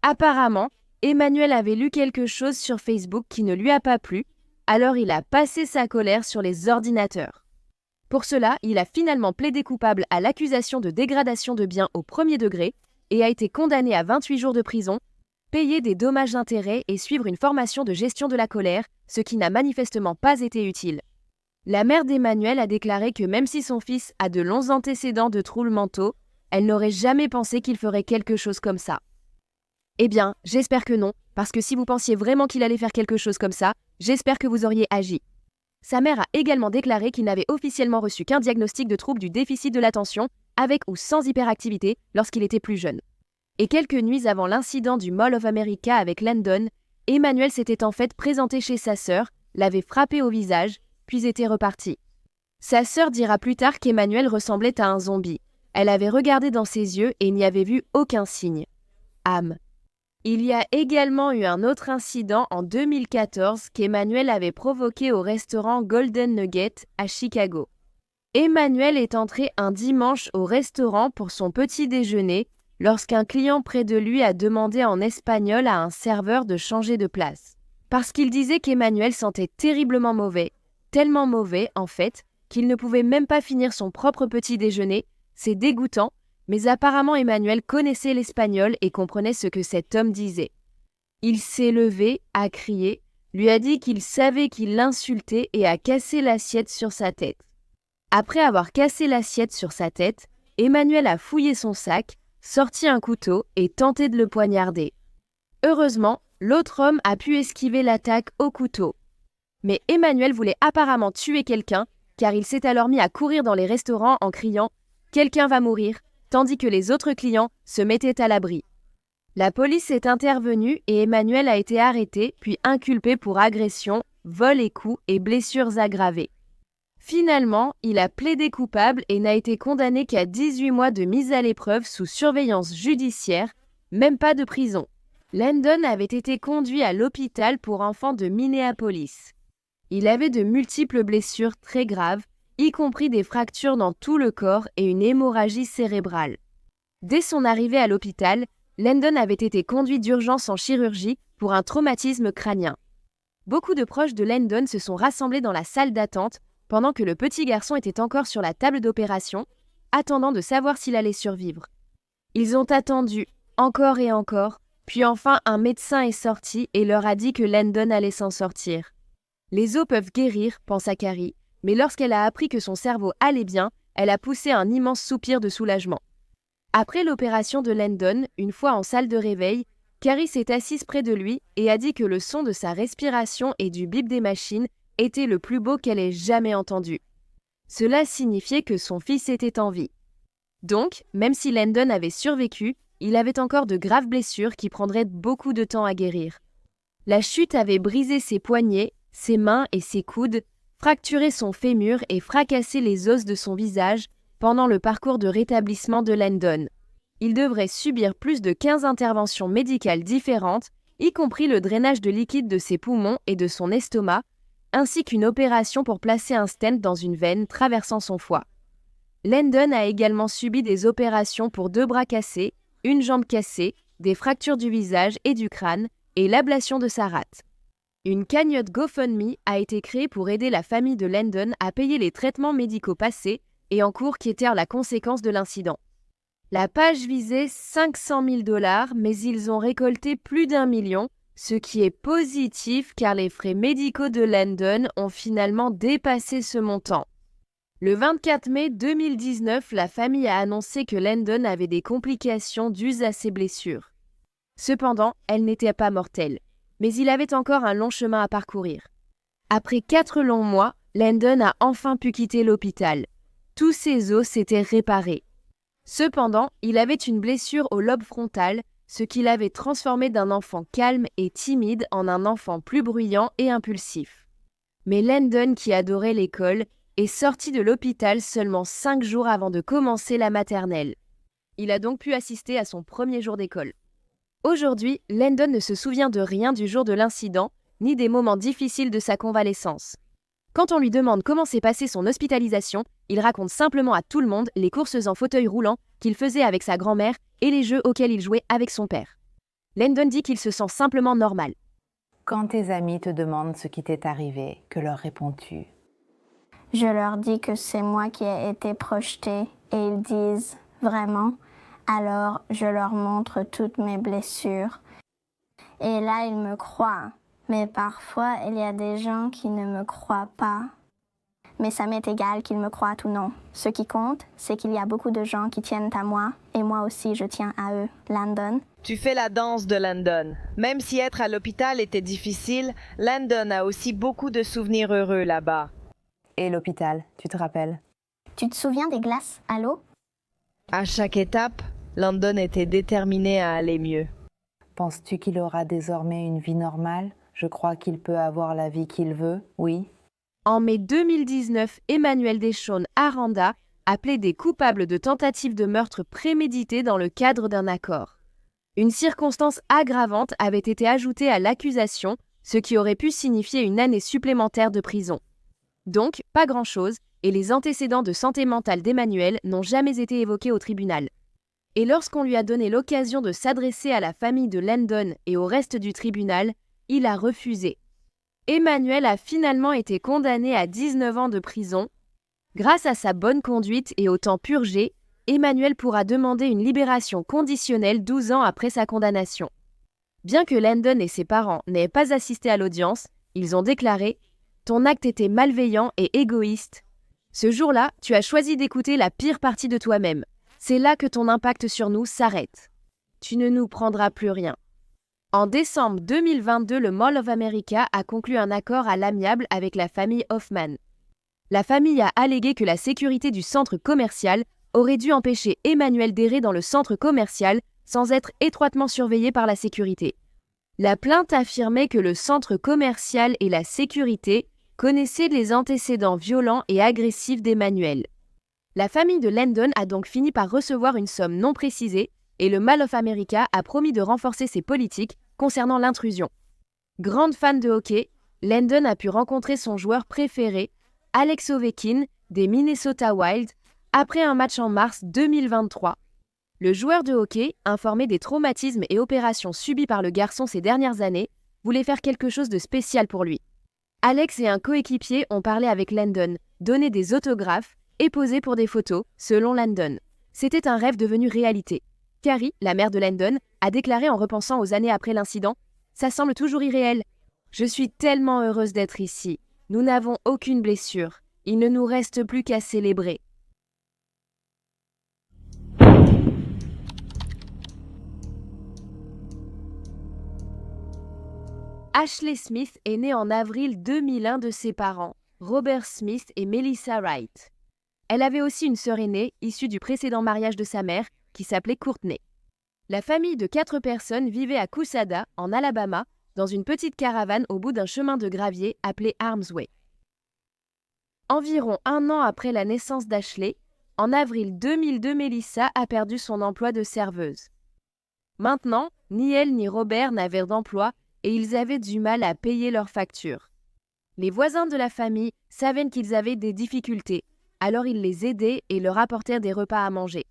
Apparemment, Emmanuel avait lu quelque chose sur Facebook qui ne lui a pas plu, alors il a passé sa colère sur les ordinateurs. Pour cela, il a finalement plaidé coupable à l'accusation de dégradation de biens au 1er degré, et a été condamné à 28 jours de prison, payer des dommages-intérêts et suivre une formation de gestion de la colère, ce qui n'a manifestement pas été utile. La mère d'Emmanuel a déclaré que même si son fils a de longs antécédents de troubles mentaux, elle n'aurait jamais pensé qu'il ferait quelque chose comme ça. Eh bien, j'espère que non, parce que si vous pensiez vraiment qu'il allait faire quelque chose comme ça, j'espère que vous auriez agi. Sa mère a également déclaré qu'il n'avait officiellement reçu qu'un diagnostic de trouble du déficit de l'attention, avec ou sans hyperactivité, lorsqu'il était plus jeune. Et quelques nuits avant l'incident du Mall of America avec Landon, Emmanuel s'était en fait présenté chez sa sœur, l'avait frappé au visage, puis était reparti. Sa sœur dira plus tard qu'Emmanuel ressemblait à un zombie. Elle avait regardé dans ses yeux et n'y avait vu aucun signe. Âme. Il y a également eu un autre incident en 2014 qu'Emmanuel avait provoqué au restaurant Golden Nugget à Chicago. Emmanuel est entré un dimanche au restaurant pour son petit déjeuner lorsqu'un client près de lui a demandé en espagnol à un serveur de changer de place. Parce qu'il disait qu'Emmanuel sentait terriblement mauvais, tellement mauvais en fait, qu'il ne pouvait même pas finir son propre petit déjeuner. C'est dégoûtant, mais apparemment Emmanuel connaissait l'espagnol et comprenait ce que cet homme disait. Il s'est levé, a crié, lui a dit qu'il savait qu'il l'insultait et a cassé l'assiette sur sa tête. Après avoir cassé l'assiette sur sa tête, Emmanuel a fouillé son sac, sorti un couteau et tenté de le poignarder. Heureusement, l'autre homme a pu esquiver l'attaque au couteau. Mais Emmanuel voulait apparemment tuer quelqu'un, car il s'est alors mis à courir dans les restaurants en criant « Quelqu'un va mourir !» tandis que les autres clients se mettaient à l'abri. La police est intervenue et Emmanuel a été arrêté puis inculpé pour agression, vol et coups et blessures aggravées. Finalement, il a plaidé coupable et n'a été condamné qu'à 18 mois de mise à l'épreuve sous surveillance judiciaire, même pas de prison. Landon avait été conduit à l'hôpital pour enfants de Minneapolis. Il avait de multiples blessures très graves, y compris des fractures dans tout le corps et une hémorragie cérébrale. Dès son arrivée à l'hôpital, Landon avait été conduit d'urgence en chirurgie pour un traumatisme crânien. Beaucoup de proches de Landon se sont rassemblés dans la salle d'attente pendant que le petit garçon était encore sur la table d'opération, attendant de savoir s'il allait survivre. Ils ont attendu, encore et encore, puis enfin un médecin est sorti et leur a dit que Landon allait s'en sortir. Les os peuvent guérir, pensa Carrie, mais lorsqu'elle a appris que son cerveau allait bien, elle a poussé un immense soupir de soulagement. Après l'opération de Landon, une fois en salle de réveil, Carrie s'est assise près de lui et a dit que le son de sa respiration et du bip des machines était le plus beau qu'elle ait jamais entendu. Cela signifiait que son fils était en vie. Donc, même si Landon avait survécu, il avait encore de graves blessures qui prendraient beaucoup de temps à guérir. La chute avait brisé ses poignets, ses mains et ses coudes, fracturé son fémur et fracassé les os de son visage pendant le parcours de rétablissement de Landon. Il devrait subir plus de 15 interventions médicales différentes, y compris le drainage de liquide de ses poumons et de son estomac, ainsi qu'une opération pour placer un stent dans une veine traversant son foie. Landon a également subi des opérations pour 2 bras cassés, une jambe cassée, des fractures du visage et du crâne et l'ablation de sa rate. Une cagnotte GoFundMe a été créée pour aider la famille de Landon à payer les traitements médicaux passés et en cours qui étaient la conséquence de l'incident. La page visait 500 000 $, mais ils ont récolté plus d'1 million, ce qui est positif car les frais médicaux de Landon ont finalement dépassé ce montant. Le 24 mai 2019, la famille a annoncé que Landon avait des complications dues à ses blessures. Cependant, elles n'étaient pas mortelles, mais il avait encore un long chemin à parcourir. Après 4 longs mois, Landon a enfin pu quitter l'hôpital. Tous ses os s'étaient réparés. Cependant, il avait une blessure au lobe frontal, ce qui l'avait transformé d'un enfant calme et timide en un enfant plus bruyant et impulsif. Mais Landon, qui adorait l'école, est sorti de l'hôpital seulement 5 jours avant de commencer la maternelle. Il a donc pu assister à son premier jour d'école. Aujourd'hui, Landon ne se souvient de rien du jour de l'incident, ni des moments difficiles de sa convalescence. Quand on lui demande comment s'est passée son hospitalisation, il raconte simplement à tout le monde les courses en fauteuil roulant qu'il faisait avec sa grand-mère et les jeux auxquels il jouait avec son père. Landon dit qu'il se sent simplement normal. Quand tes amis te demandent ce qui t'est arrivé, que leur réponds-tu? Je leur dis que c'est moi qui ai été projetée et ils disent « Vraiment ?» Alors, je leur montre toutes mes blessures. Et là, ils me croient. Mais parfois, il y a des gens qui ne me croient pas. Mais ça m'est égal qu'ils me croient ou non. Ce qui compte, c'est qu'il y a beaucoup de gens qui tiennent à moi, et moi aussi je tiens à eux. Landon. Tu fais la danse de Landon. Même si être à l'hôpital était difficile, Landon a aussi beaucoup de souvenirs heureux là-bas. Et l'hôpital, tu te rappelles? Tu te souviens des glaces à l'eau? À chaque étape, Landon était déterminé à aller mieux. Penses-tu qu'il aura désormais une vie normale? Je crois qu'il peut avoir la vie qu'il veut, oui. En mai 2019, Emmanuel Deschaunes Aranda a plaidé coupable de tentative de meurtre prémédité dans le cadre d'un accord. Une circonstance aggravante avait été ajoutée à l'accusation, ce qui aurait pu signifier une année supplémentaire de prison. Donc, pas grand-chose, et les antécédents de santé mentale d'Emmanuel n'ont jamais été évoqués au tribunal. Et lorsqu'on lui a donné l'occasion de s'adresser à la famille de Landon et au reste du tribunal, il a refusé. Emmanuel a finalement été condamné à 19 ans de prison. Grâce à sa bonne conduite et au temps purgé, Emmanuel pourra demander une libération conditionnelle 12 ans après sa condamnation. Bien que Landon et ses parents n'aient pas assisté à l'audience, ils ont déclaré « Ton acte était malveillant et égoïste. Ce jour-là, tu as choisi d'écouter la pire partie de toi-même. C'est là que ton impact sur nous s'arrête. Tu ne nous prendras plus rien. » En décembre 2022, le Mall of America a conclu un accord à l'amiable avec la famille Hoffman. La famille a allégué que la sécurité du centre commercial aurait dû empêcher Emmanuel d'errer dans le centre commercial sans être étroitement surveillé par la sécurité. La plainte affirmait que le centre commercial et la sécurité connaissaient les antécédents violents et agressifs d'Emmanuel. La famille de Landon a donc fini par recevoir une somme non précisée et le Mall of America a promis de renforcer ses politiques concernant l'intrusion. Grande fan de hockey, Landon a pu rencontrer son joueur préféré, Alex Ovechkin, des Minnesota Wild, après un match en mars 2023. Le joueur de hockey, informé des traumatismes et opérations subies par le garçon ces dernières années, voulait faire quelque chose de spécial pour lui. Alex et un coéquipier ont parlé avec Landon, donné des autographes et posé pour des photos, selon Landon. C'était un rêve devenu réalité. Carrie, la mère de Landon, a déclaré en repensant aux années après l'incident « Ça semble toujours irréel. Je suis tellement heureuse d'être ici. Nous n'avons aucune blessure. Il ne nous reste plus qu'à célébrer. » Ashley Smith est née en avril 2001 de ses parents, Robert Smith et Melissa Wright. Elle avait aussi une sœur aînée, issue du précédent mariage de sa mère, qui s'appelait Courtney. La famille de 4 personnes vivait à Cousada, en Alabama, dans une petite caravane au bout d'un chemin de gravier appelé Armsway. Environ un an après la naissance d'Ashley, en avril 2002, Melissa a perdu son emploi de serveuse. Maintenant, ni elle ni Robert n'avaient d'emploi et ils avaient du mal à payer leurs factures. Les voisins de la famille savaient qu'ils avaient des difficultés, alors ils les aidaient et leur apportèrent des repas à manger.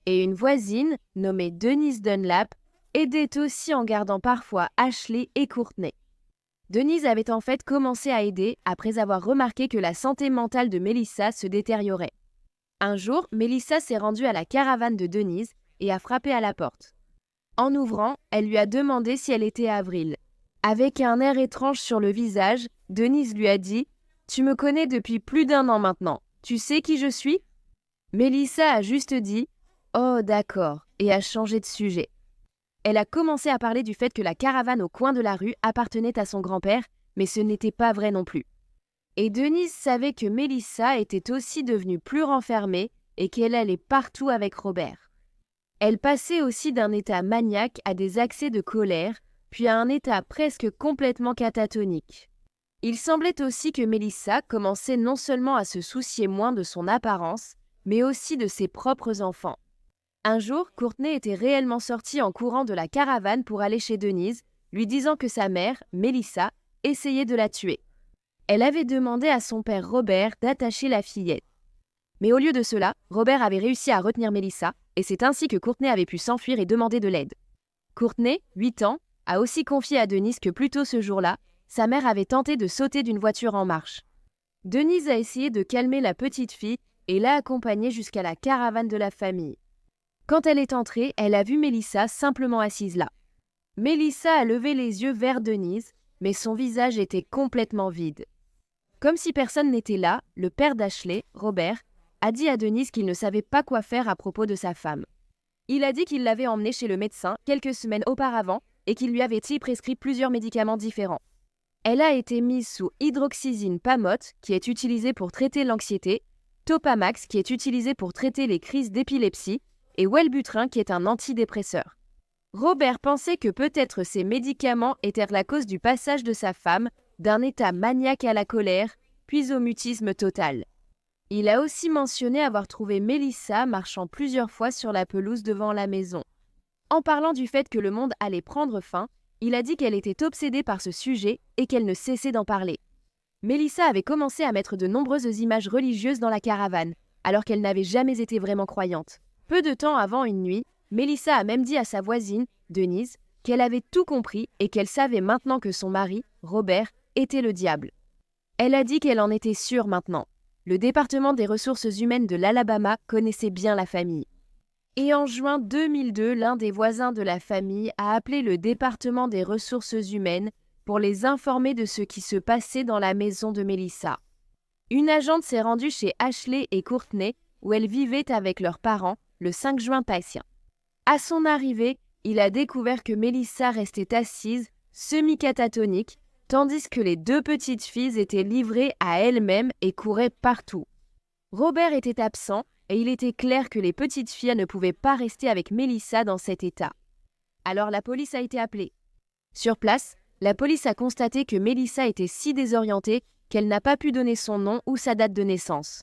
Et une voisine, nommée Denise Dunlap, aidait aussi en gardant parfois Ashley et Courtney. Denise avait en fait commencé à aider après avoir remarqué que la santé mentale de Melissa se détériorait. Un jour, Melissa s'est rendue à la caravane de Denise et a frappé à la porte. En ouvrant, elle lui a demandé si elle était Avril. Avec un air étrange sur le visage, Denise lui a dit « Tu me connais depuis plus d'1 an maintenant. Tu sais qui je suis ?» Melissa a juste dit « Oh, d'accord » et a changé de sujet. Elle a commencé à parler du fait que la caravane au coin de la rue appartenait à son grand-père, mais ce n'était pas vrai non plus. Et Denise savait que Melissa était aussi devenue plus renfermée et qu'elle allait partout avec Robert. Elle passait aussi d'un état maniaque à des accès de colère, puis à un état presque complètement catatonique. Il semblait aussi que Melissa commençait non seulement à se soucier moins de son apparence, mais aussi de ses propres enfants. Un jour, Courtney était réellement sortie en courant de la caravane pour aller chez Denise, lui disant que sa mère, Melissa, essayait de la tuer. Elle avait demandé à son père Robert d'attacher la fillette. Mais au lieu de cela, Robert avait réussi à retenir Melissa, et c'est ainsi que Courtney avait pu s'enfuir et demander de l'aide. Courtney, 8 ans, a aussi confié à Denise que plus tôt ce jour-là, sa mère avait tenté de sauter d'une voiture en marche. Denise a essayé de calmer la petite fille et l'a accompagnée jusqu'à la caravane de la famille. Quand elle est entrée, elle a vu Melissa simplement assise là. Melissa a levé les yeux vers Denise, mais son visage était complètement vide. Comme si personne n'était là, le père d'Ashley, Robert, a dit à Denise qu'il ne savait pas quoi faire à propos de sa femme. Il a dit qu'il l'avait emmenée chez le médecin quelques semaines auparavant et qu'il lui avait prescrit plusieurs médicaments différents. Elle a été mise sous hydroxyzine pamote, qui est utilisée pour traiter l'anxiété, Topamax, qui est utilisé pour traiter les crises d'épilepsie, et Wellbutrin, qui est un antidépresseur. Robert pensait que peut-être ces médicaments étaient la cause du passage de sa femme d'un état maniaque à la colère, puis au mutisme total. Il a aussi mentionné avoir trouvé Melissa marchant plusieurs fois sur la pelouse devant la maison. En parlant du fait que le monde allait prendre fin, il a dit qu'elle était obsédée par ce sujet et qu'elle ne cessait d'en parler. Melissa avait commencé à mettre de nombreuses images religieuses dans la caravane, alors qu'elle n'avait jamais été vraiment croyante. Peu de temps avant une nuit, Melissa a même dit à sa voisine, Denise, qu'elle avait tout compris et qu'elle savait maintenant que son mari, Robert, était le diable. Elle a dit qu'elle en était sûre maintenant. Le département des ressources humaines de l'Alabama connaissait bien la famille. Et en juin 2002, l'un des voisins de la famille a appelé le département des ressources humaines pour les informer de ce qui se passait dans la maison de Melissa. Une agente s'est rendue chez Ashley et Courtney, où elles vivaient avec leurs parents, le 5 juin passé. À son arrivée, il a découvert que Melissa restait assise, semi-catatonique, tandis que les deux petites filles étaient livrées à elles-mêmes et couraient partout. Robert était absent et il était clair que les petites filles ne pouvaient pas rester avec Melissa dans cet état. Alors la police a été appelée. Sur place, la police a constaté que Melissa était si désorientée qu'elle n'a pas pu donner son nom ou sa date de naissance.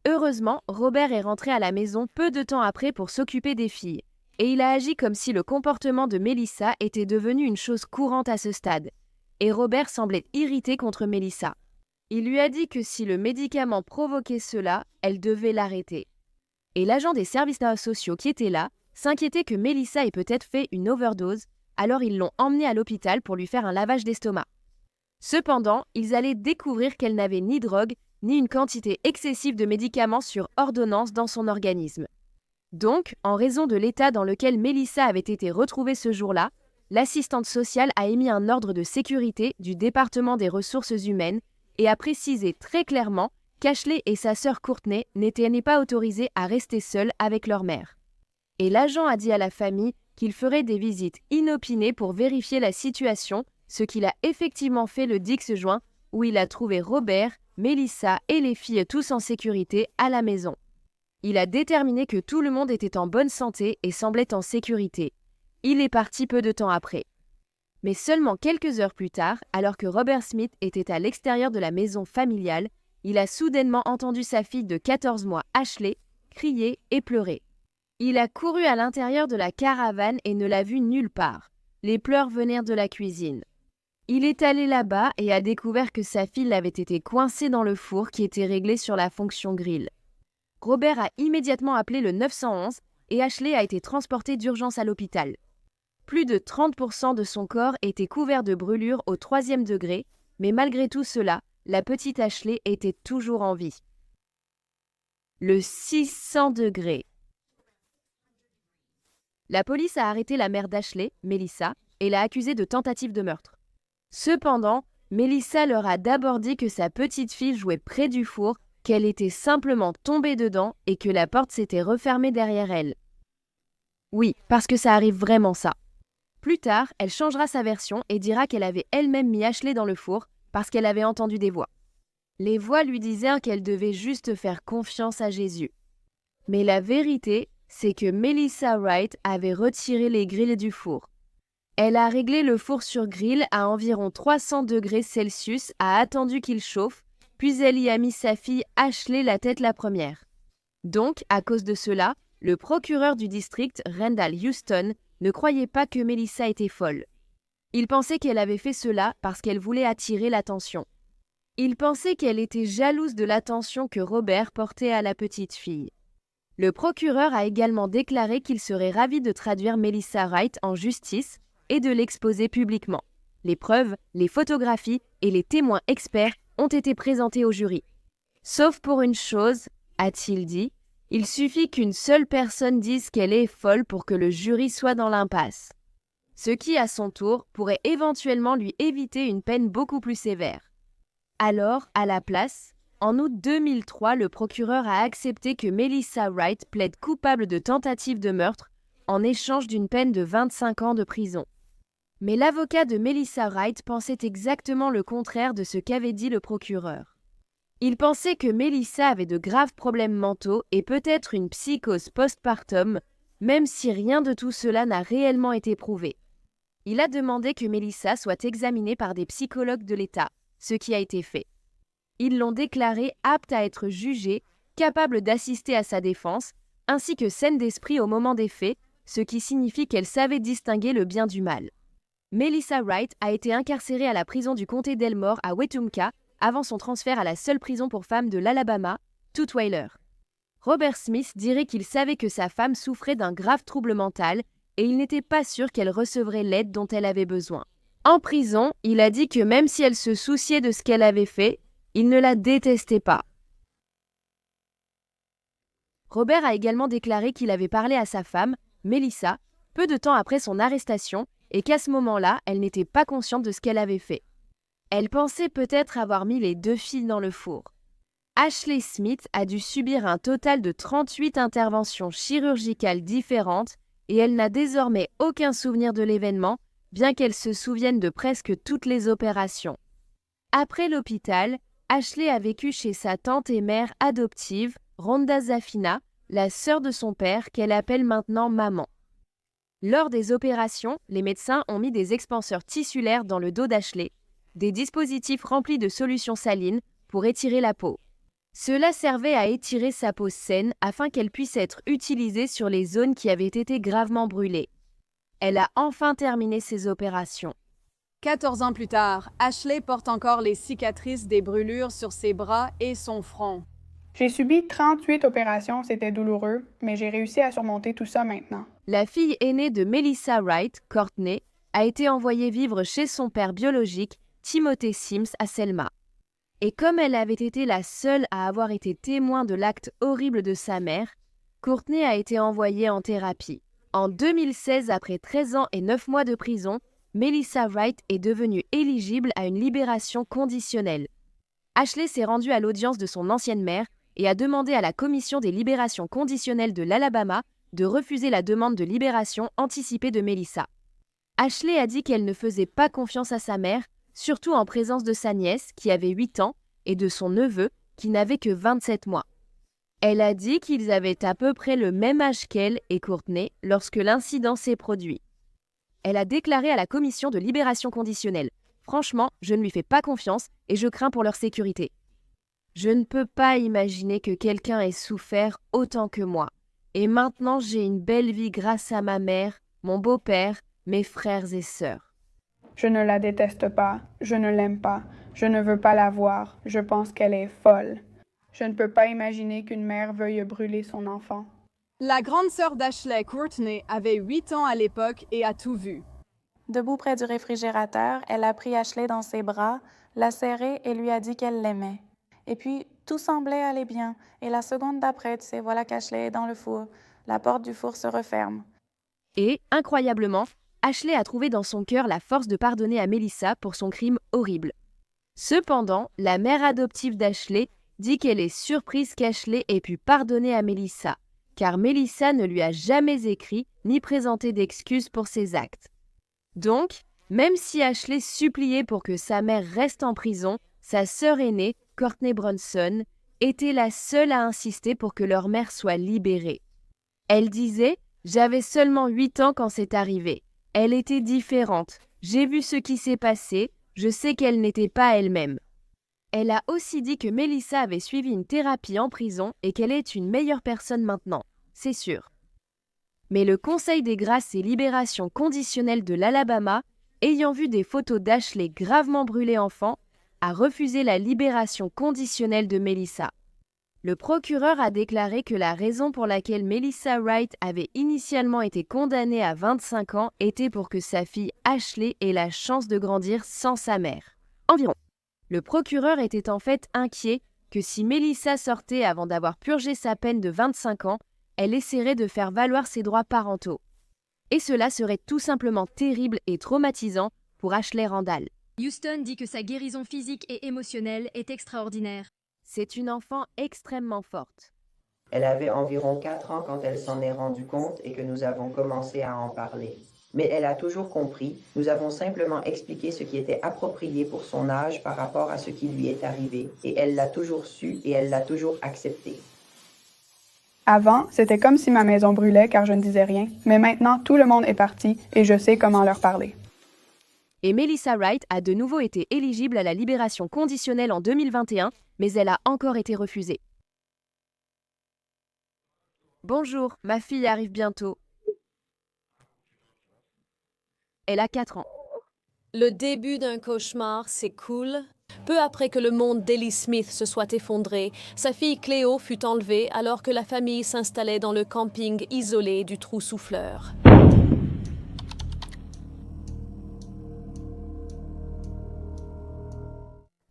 Heureusement, Robert est rentré à la maison peu de temps après pour s'occuper des filles, et il a agi comme si le comportement de Melissa était devenu une chose courante à ce stade. Et Robert semblait irrité contre Melissa. Il lui a dit que si le médicament provoquait cela, elle devait l'arrêter. Et l'agent des services sociaux qui était là s'inquiétait que Melissa ait peut-être fait une overdose, alors ils l'ont emmenée à l'hôpital pour lui faire un lavage d'estomac. Cependant, ils allaient découvrir qu'elle n'avait ni drogue, ni une quantité excessive de médicaments sur ordonnance dans son organisme. Donc, en raison de l'état dans lequel Melissa avait été retrouvée ce jour-là, l'assistante sociale a émis un ordre de sécurité du département des ressources humaines et a précisé très clairement qu'Ashley et sa sœur Courtney n'étaient pas autorisées à rester seules avec leur mère. Et l'agent a dit à la famille qu'il ferait des visites inopinées pour vérifier la situation, ce qu'il a effectivement fait le 10 juin, où il a trouvé Robert, Melissa et les filles tous en sécurité à la maison. Il a déterminé que tout le monde était en bonne santé et semblait en sécurité. Il est parti peu de temps après. Mais seulement quelques heures plus tard, alors que Robert Smith était à l'extérieur de la maison familiale, il a soudainement entendu sa fille de 14 mois, Ashley, crier et pleurer. Il a couru à l'intérieur de la caravane et ne l'a vue nulle part. Les pleurs venèrent de la cuisine. Il est allé là-bas et a découvert que sa fille avait été coincée dans le four qui était réglé sur la fonction grill. Robert a immédiatement appelé le 911 et Ashley a été transportée d'urgence à l'hôpital. Plus de 30% de son corps était couvert de brûlures au 3e degré, mais malgré tout cela, la petite Ashley était toujours en vie. Le 600 degrés. La police a arrêté la mère d'Ashley, Melissa, et l'a accusée de tentative de meurtre. Cependant, Melissa leur a d'abord dit que sa petite fille jouait près du four, qu'elle était simplement tombée dedans et que la porte s'était refermée derrière elle. Oui, parce que ça arrive vraiment ça. Plus tard, elle changera sa version et dira qu'elle avait elle-même mis Ashley dans le four parce qu'elle avait entendu des voix. Les voix lui disaient qu'elle devait juste faire confiance à Jésus. Mais la vérité, c'est que Melissa Wright avait retiré les grilles du four. Elle a réglé le four sur grille à environ 300 degrés Celsius, a attendu qu'il chauffe, puis elle y a mis sa fille Ashley la tête la première. Donc, à cause de cela, le procureur du district, Randall Houston, ne croyait pas que Melissa était folle. Il pensait qu'elle avait fait cela parce qu'elle voulait attirer l'attention. Il pensait qu'elle était jalouse de l'attention que Robert portait à la petite fille. Le procureur a également déclaré qu'il serait ravi de traduire Melissa Wright en justice et de l'exposer publiquement. Les preuves, les photographies et les témoins experts ont été présentés au jury. Sauf pour une chose, a-t-il dit, Il suffit qu'une seule personne dise qu'elle est folle pour que le jury soit dans l'impasse. Ce qui, à son tour, pourrait éventuellement lui éviter une peine beaucoup plus sévère. Alors, à la place, en août 2003, le procureur a accepté que Melissa Wright plaide coupable de tentative de meurtre en échange d'une peine de 25 ans de prison. Mais l'avocat de Melissa Wright pensait exactement le contraire de ce qu'avait dit le procureur. Il pensait que Melissa avait de graves problèmes mentaux et peut-être une psychose postpartum, même si rien de tout cela n'a réellement été prouvé. Il a demandé que Melissa soit examinée par des psychologues de l'État, ce qui a été fait. Ils l'ont déclarée apte à être jugée, capable d'assister à sa défense, ainsi que saine d'esprit au moment des faits, ce qui signifie qu'elle savait distinguer le bien du mal. Melissa Wright a été incarcérée à la prison du comté d'Elmore à Wetumpka avant son transfert à la seule prison pour femmes de l'Alabama, Tutwiler. Robert Smith dirait qu'il savait que sa femme souffrait d'un grave trouble mental et il n'était pas sûr qu'elle recevrait l'aide dont elle avait besoin. En prison, il a dit que même si elle se souciait de ce qu'elle avait fait, il ne la détestait pas. Robert a également déclaré qu'il avait parlé à sa femme, Melissa, peu de temps après son arrestation et qu'à ce moment-là, elle n'était pas consciente de ce qu'elle avait fait. Elle pensait peut-être avoir mis les 2 filles dans le four. Ashley Smith a dû subir un total de 38 interventions chirurgicales différentes et elle n'a désormais aucun souvenir de l'événement, bien qu'elle se souvienne de presque toutes les opérations. Après l'hôpital, Ashley a vécu chez sa tante et mère adoptive, Rhonda Zafina, la sœur de son père qu'elle appelle maintenant maman. Lors des opérations, les médecins ont mis des expanseurs tissulaires dans le dos d'Ashley, des dispositifs remplis de solutions salines pour étirer la peau. Cela servait à étirer sa peau saine afin qu'elle puisse être utilisée sur les zones qui avaient été gravement brûlées. Elle a enfin terminé ses opérations. 14 ans plus tard, Ashley porte encore les cicatrices des brûlures sur ses bras et son front. J'ai subi 38 opérations, c'était douloureux, mais j'ai réussi à surmonter tout ça maintenant. La fille aînée de Melissa Wright, Courtney, a été envoyée vivre chez son père biologique, Timothy Sims, à Selma. Et comme elle avait été la seule à avoir été témoin de l'acte horrible de sa mère, Courtney a été envoyée en thérapie. En 2016, après 13 ans et 9 mois de prison, Melissa Wright est devenue éligible à une libération conditionnelle. Ashley s'est rendue à l'audience de son ancienne mère et a demandé à la Commission des libérations conditionnelles de l'Alabama de refuser la demande de libération anticipée de Melissa. Ashley a dit qu'elle ne faisait pas confiance à sa mère, surtout en présence de sa nièce, qui avait 8 ans, et de son neveu, qui n'avait que 27 mois. Elle a dit qu'ils avaient à peu près le même âge qu'elle et Courtney lorsque l'incident s'est produit. Elle a déclaré à la Commission de libération conditionnelle « Franchement, je ne lui fais pas confiance et je crains pour leur sécurité. Je ne peux pas imaginer que quelqu'un ait souffert autant que moi. Et maintenant, j'ai une belle vie grâce à ma mère, mon beau-père, mes frères et sœurs. Je ne la déteste pas, je ne l'aime pas, je ne veux pas la voir, je pense qu'elle est folle. Je ne peux pas imaginer qu'une mère veuille brûler son enfant. » La grande sœur d'Ashley, Courtney, avait 8 ans à l'époque et a tout vu. Debout près du réfrigérateur, elle a pris Ashley dans ses bras, l'a serrée et lui a dit qu'elle l'aimait. Et puis, tout semblait aller bien. Et la seconde d'après, tu sais, voilà qu'Ashley est dans le four. La porte du four se referme. Et, incroyablement, Ashley a trouvé dans son cœur la force de pardonner à Melissa pour son crime horrible. Cependant, la mère adoptive d'Ashley dit qu'elle est surprise qu'Ashley ait pu pardonner à Melissa, car Melissa ne lui a jamais écrit ni présenté d'excuses pour ses actes. Donc, même si Ashley suppliait pour que sa mère reste en prison, sa sœur aînée, Courtney Brunson, était la seule à insister pour que leur mère soit libérée. Elle disait « J'avais seulement 8 ans quand c'est arrivé. Elle était différente. J'ai vu ce qui s'est passé. Je sais qu'elle n'était pas elle-même. » Elle a aussi dit que Melissa avait suivi une thérapie en prison et qu'elle est une meilleure personne maintenant, c'est sûr. Mais le Conseil des grâces et libérations conditionnelles de l'Alabama, ayant vu des photos d'Ashley gravement brûlée enfant, a refusé la libération conditionnelle de Melissa. Le procureur a déclaré que la raison pour laquelle Melissa Wright avait initialement été condamnée à 25 ans était pour que sa fille Ashley ait la chance de grandir sans sa mère. Environ. Le procureur était en fait inquiet que si Melissa sortait avant d'avoir purgé sa peine de 25 ans, elle essaierait de faire valoir ses droits parentaux. Et cela serait tout simplement terrible et traumatisant pour Ashley Randall. Houston dit que sa guérison physique et émotionnelle est extraordinaire. C'est une enfant extrêmement forte. Elle avait environ 4 ans quand elle s'en est rendue compte et que nous avons commencé à en parler. Mais elle a toujours compris, nous avons simplement expliqué ce qui était approprié pour son âge par rapport à ce qui lui est arrivé, et elle l'a toujours su et elle l'a toujours accepté. Avant, c'était comme si ma maison brûlait car je ne disais rien, mais maintenant tout le monde est parti et je sais comment leur parler. Et Melissa Wright a de nouveau été éligible à la libération conditionnelle en 2021, mais elle a encore été refusée. Bonjour, ma fille arrive bientôt. Elle a 4 ans. Le début d'un cauchemar, c'est cool. Peu après que le monde d'Ellie Smith se soit effondré, sa fille Cléo fut enlevée alors que la famille s'installait dans le camping isolé du Trou Souffleur.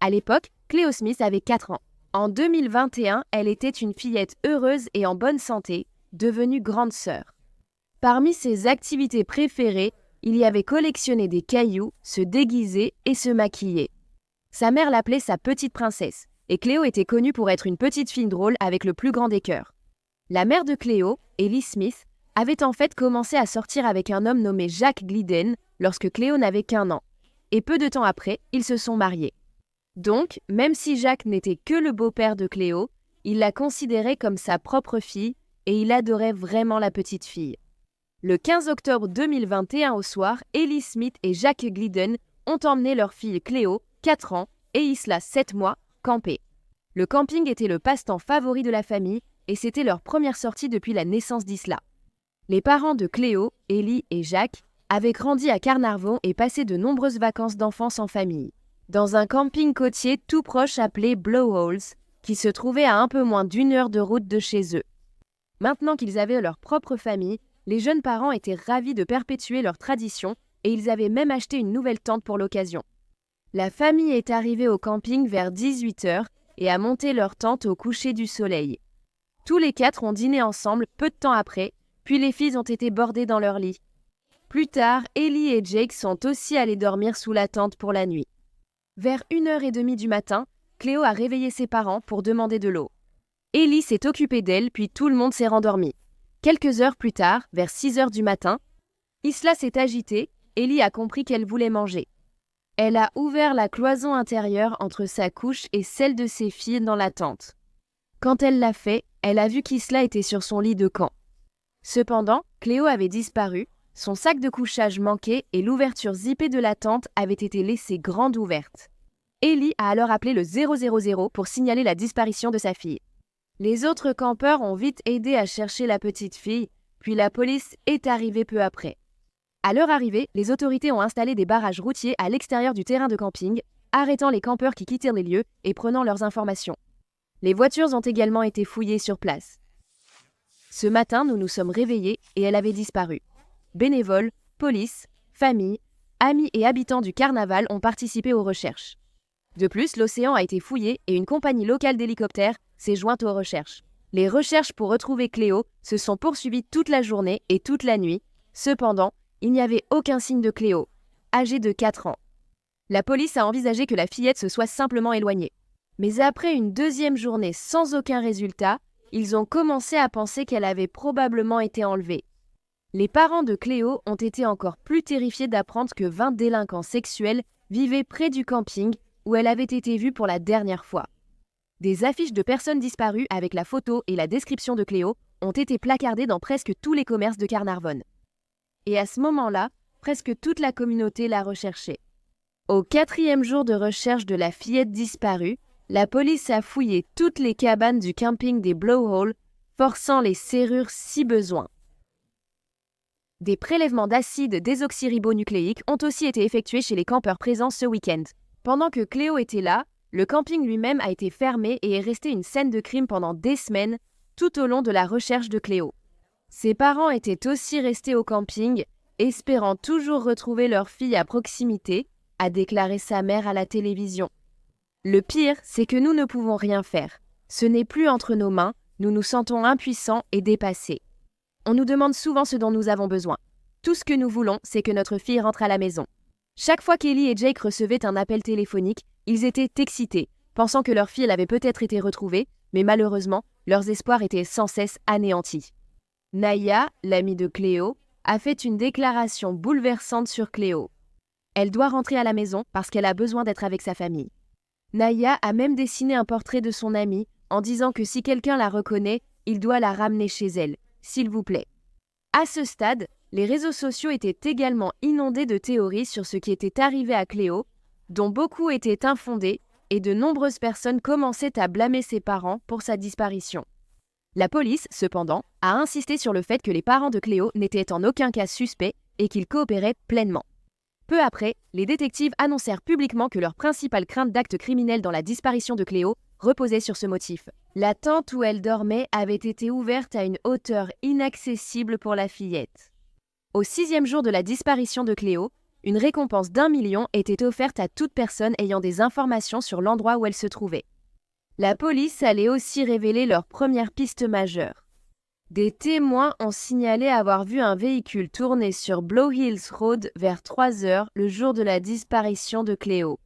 À l'époque, Cléo Smith avait 4 ans. En 2021, elle était une fillette heureuse et en bonne santé, devenue grande sœur. Parmi ses activités préférées, il y avait collectionner des cailloux, se déguiser et se maquiller. Sa mère l'appelait sa petite princesse, et Cléo était connue pour être une petite fille drôle avec le plus grand des cœurs. La mère de Cléo, Ellie Smith, avait en fait commencé à sortir avec un homme nommé Jack Glidden lorsque Cléo n'avait qu'1 an. Et peu de temps après, ils se sont mariés. Donc, même si Jack n'était que le beau-père de Cléo, il la considérait comme sa propre fille et il adorait vraiment la petite fille. Le 15 octobre 2021 au soir, Ellie Smith et Jack Glidden ont emmené leur fille Cléo, 4 ans, et Isla, 7 mois, camper. Le camping était le passe-temps favori de la famille et c'était leur première sortie depuis la naissance d'Isla. Les parents de Cléo, Ellie et Jack avaient grandi à Carnarvon et passé de nombreuses vacances d'enfance en famille, dans un camping côtier tout proche appelé Blowholes, qui se trouvait à un peu moins d'1 heure de route de chez eux. Maintenant qu'ils avaient leur propre famille, les jeunes parents étaient ravis de perpétuer leur tradition et ils avaient même acheté une nouvelle tente pour l'occasion. La famille est arrivée au camping vers 18 h et a monté leur tente au coucher du soleil. Tous les 4 ont dîné ensemble peu de temps après, puis les filles ont été bordées dans leur lit. Plus tard, Ellie et Jake sont aussi allés dormir sous la tente pour la nuit. Vers 1h30 du matin, Cléo a réveillé ses parents pour demander de l'eau. Ellie s'est occupée d'elle, puis tout le monde s'est rendormi. Quelques heures plus tard, vers 6 h du matin, Isla s'est agitée, Ellie a compris qu'elle voulait manger. Elle a ouvert la cloison intérieure entre sa couche et celle de ses filles dans la tente. Quand elle l'a fait, elle a vu qu'Isla était sur son lit de camp. Cependant, Cléo avait disparu, son sac de couchage manquait et l'ouverture zippée de la tente avait été laissée grande ouverte. Ellie a alors appelé le 000 pour signaler la disparition de sa fille. Les autres campeurs ont vite aidé à chercher la petite fille, puis la police est arrivée peu après. À leur arrivée, les autorités ont installé des barrages routiers à l'extérieur du terrain de camping, arrêtant les campeurs qui quittaient les lieux et prenant leurs informations. Les voitures ont également été fouillées sur place. Ce matin, nous nous sommes réveillés et elle avait disparu. Bénévoles, police, famille, amis et habitants du carnaval ont participé aux recherches. De plus, l'océan a été fouillé et une compagnie locale d'hélicoptères s'est jointe aux recherches. Les recherches pour retrouver Cléo se sont poursuivies toute la journée et toute la nuit. Cependant, il n'y avait aucun signe de Cléo, âgée de 4 ans. La police a envisagé que la fillette se soit simplement éloignée. Mais après une deuxième journée sans aucun résultat, ils ont commencé à penser qu'elle avait probablement été enlevée. Les parents de Cléo ont été encore plus terrifiés d'apprendre que 20 délinquants sexuels vivaient près du camping où elle avait été vue pour la dernière fois. Des affiches de personnes disparues avec la photo et la description de Cléo ont été placardées dans presque tous les commerces de Carnarvon. Et à ce moment-là, presque toute la communauté l'a recherchée. Au 4e jour de recherche de la fillette disparue, la police a fouillé toutes les cabanes du camping des Blowholes, forçant les serrures si besoin. Des prélèvements d'acide désoxyribonucléique ont aussi été effectués chez les campeurs présents ce week-end. Pendant que Cléo était là, le camping lui-même a été fermé et est resté une scène de crime pendant des semaines, tout au long de la recherche de Cléo. Ses parents étaient aussi restés au camping, espérant toujours retrouver leur fille à proximité, a déclaré sa mère à la télévision. Le pire, c'est que nous ne pouvons rien faire. Ce n'est plus entre nos mains, nous nous sentons impuissants et dépassés. On nous demande souvent ce dont nous avons besoin. Tout ce que nous voulons, c'est que notre fille rentre à la maison. Chaque fois qu'Ellie et Jake recevaient un appel téléphonique, ils étaient excités, pensant que leur fille avait peut-être été retrouvée, mais malheureusement, leurs espoirs étaient sans cesse anéantis. Naya, l'amie de Cléo, a fait une déclaration bouleversante sur Cléo. Elle doit rentrer à la maison parce qu'elle a besoin d'être avec sa famille. Naya a même dessiné un portrait de son amie en disant que si quelqu'un la reconnaît, il doit la ramener chez elle, s'il vous plaît. À ce stade, les réseaux sociaux étaient également inondés de théories sur ce qui était arrivé à Cléo, dont beaucoup étaient infondées, et de nombreuses personnes commençaient à blâmer ses parents pour sa disparition. La police, cependant, a insisté sur le fait que les parents de Cléo n'étaient en aucun cas suspects et qu'ils coopéraient pleinement. Peu après, les détectives annoncèrent publiquement que leur principale crainte d'acte criminel dans la disparition de Cléo reposait sur ce motif. La tente où elle dormait avait été ouverte à une hauteur inaccessible pour la fillette. Au 6e jour de la disparition de Cléo, une récompense d'1 million était offerte à toute personne ayant des informations sur l'endroit où elle se trouvait. La police allait aussi révéler leur première piste majeure. Des témoins ont signalé avoir vu un véhicule tourner sur Blow Hills Road vers 3 heures le jour de la disparition de Cléo.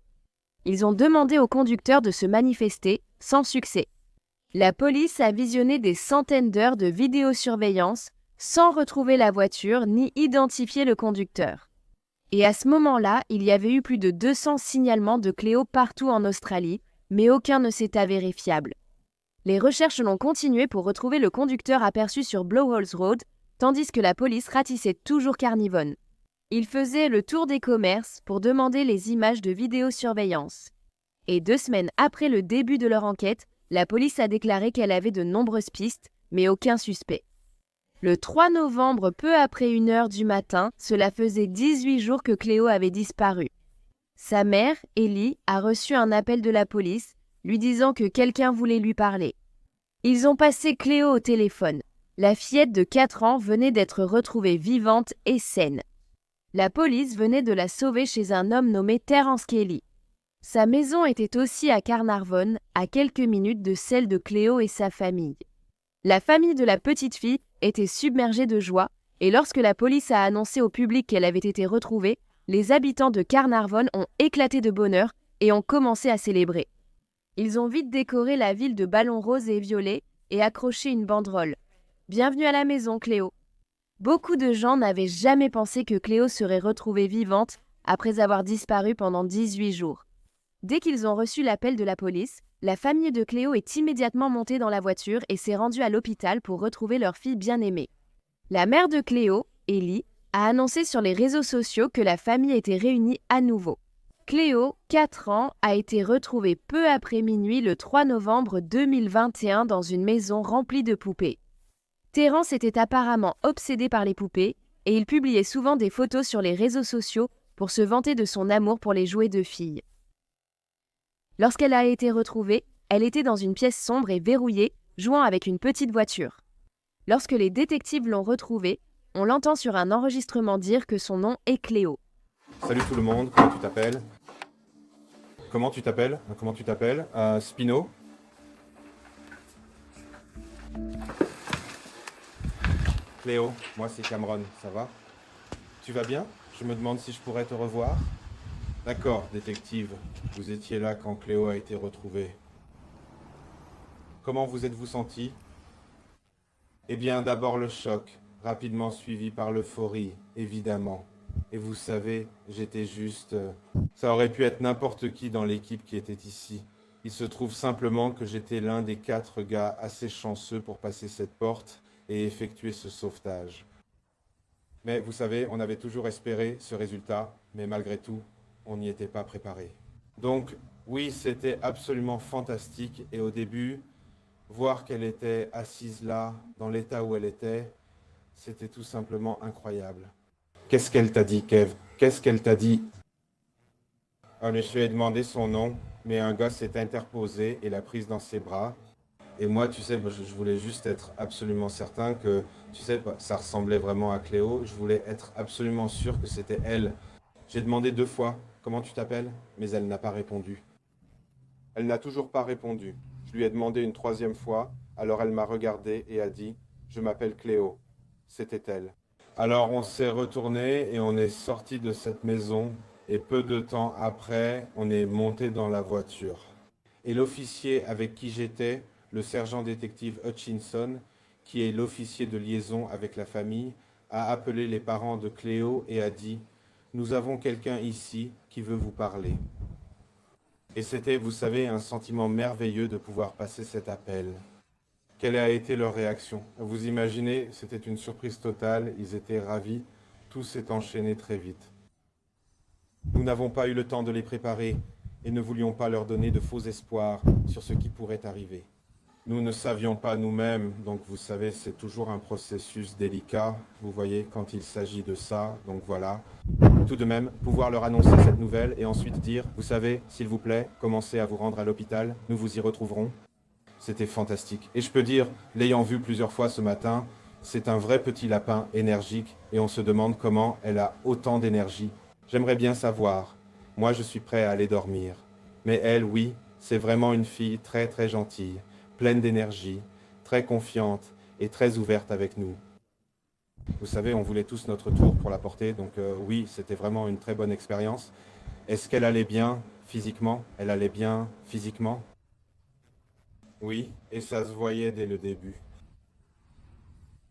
Ils ont demandé au conducteur de se manifester, sans succès. La police a visionné des centaines d'heures de vidéosurveillance sans retrouver la voiture ni identifier le conducteur. Et à ce moment-là, il y avait eu plus de 200 signalements de Cléo partout en Australie, mais aucun ne s'est avéré fiable. Les recherches l'ont continué pour retrouver le conducteur aperçu sur Blowholes Road, tandis que la police ratissait toujours Carnivon. Il faisait le tour des commerces pour demander les images de vidéosurveillance. Et 2 semaines après le début de leur enquête, la police a déclaré qu'elle avait de nombreuses pistes, mais aucun suspect. Le 3 novembre, peu après 1 heure du matin, cela faisait 18 jours que Cléo avait disparu. Sa mère, Ellie, a reçu un appel de la police, lui disant que quelqu'un voulait lui parler. Ils ont passé Cléo au téléphone. La fillette de 4 ans venait d'être retrouvée vivante et saine. La police venait de la sauver chez un homme nommé Terence Kelly. Sa maison était aussi à Carnarvon, à quelques minutes de celle de Cléo et sa famille. La famille de la petite fille était submergée de joie, et lorsque la police a annoncé au public qu'elle avait été retrouvée, les habitants de Carnarvon ont éclaté de bonheur et ont commencé à célébrer. Ils ont vite décoré la ville de ballons roses et violets et accroché une banderole. « Bienvenue à la maison, Cléo ». Beaucoup de gens n'avaient jamais pensé que Cléo serait retrouvée vivante après avoir disparu pendant 18 jours. Dès qu'ils ont reçu l'appel de la police, la famille de Cléo est immédiatement montée dans la voiture et s'est rendue à l'hôpital pour retrouver leur fille bien-aimée. La mère de Cléo, Ellie, a annoncé sur les réseaux sociaux que la famille était réunie à nouveau. Cléo, 4 ans, a été retrouvée peu après minuit le 3 novembre 2021 dans une maison remplie de poupées. Terence était apparemment obsédé par les poupées et il publiait souvent des photos sur les réseaux sociaux pour se vanter de son amour pour les jouets de filles. Lorsqu'elle a été retrouvée, elle était dans une pièce sombre et verrouillée, jouant avec une petite voiture. Lorsque les détectives l'ont retrouvée, on l'entend sur un enregistrement dire que son nom est Cléo. Salut tout le monde, comment tu t'appelles? Comment tu t'appelles? Spino? Cléo, moi c'est Cameron, ça va? Tu vas bien? Je me demande si je pourrais te revoir. D'accord, détective, vous étiez là quand Cléo a été retrouvée. Comment vous êtes-vous senti? Eh bien, d'abord le choc, rapidement suivi par l'euphorie, évidemment. Et vous savez, j'étais juste... Ça aurait pu être n'importe qui dans l'équipe qui était ici. Il se trouve simplement que j'étais l'un des 4 gars assez chanceux pour passer cette porte et effectuer ce sauvetage. Mais vous savez, on avait toujours espéré ce résultat, mais malgré tout, on n'y était pas préparé. Donc, oui, c'était absolument fantastique. Et au début, voir qu'elle était assise là, dans l'état où elle était, c'était tout simplement incroyable. Qu'est-ce qu'elle t'a dit, Kev? Qu'est-ce qu'elle t'a dit? Je lui ai demandé son nom, mais un gars s'est interposé et l'a prise dans ses bras. Et moi, tu sais, je voulais juste être absolument certain que, tu sais, ça ressemblait vraiment à Cléo. Je voulais être absolument sûr que c'était elle. J'ai demandé 2 fois, comment tu t'appelles? Mais elle n'a pas répondu. Elle n'a toujours pas répondu. Je lui ai demandé une 3e fois, alors elle m'a regardé et a dit « Je m'appelle Cléo ». C'était elle. Alors on s'est retourné et on est sorti de cette maison et peu de temps après, on est monté dans la voiture. Et l'officier avec qui j'étais, le sergent détective Hutchinson, qui est l'officier de liaison avec la famille, a appelé les parents de Cléo et a dit « Nous avons quelqu'un ici qui veut vous parler ». Et c'était, vous savez, un sentiment merveilleux de pouvoir passer cet appel. Quelle a été leur réaction? Vous imaginez, c'était une surprise totale, ils étaient ravis, tout s'est enchaîné très vite. Nous n'avons pas eu le temps de les préparer et ne voulions pas leur donner de faux espoirs sur ce qui pourrait arriver. Nous ne savions pas nous-mêmes, donc vous savez, c'est toujours un processus délicat, vous voyez, quand il s'agit de ça, donc voilà. Tout de même, pouvoir leur annoncer cette nouvelle et ensuite dire, vous savez, s'il vous plaît, commencez à vous rendre à l'hôpital, nous vous y retrouverons. C'était fantastique. Et je peux dire, l'ayant vu plusieurs fois ce matin, c'est un vrai petit lapin énergique et on se demande comment elle a autant d'énergie. J'aimerais bien savoir. Moi, je suis prêt à aller dormir. Mais elle, oui, c'est vraiment une fille très très gentille, pleine d'énergie, très confiante et très ouverte avec nous. Vous savez, on voulait tous notre tour pour la porter, donc oui, c'était vraiment une très bonne expérience. Est-ce qu'elle allait bien physiquement? Elle allait bien physiquement? Oui, et ça se voyait dès le début.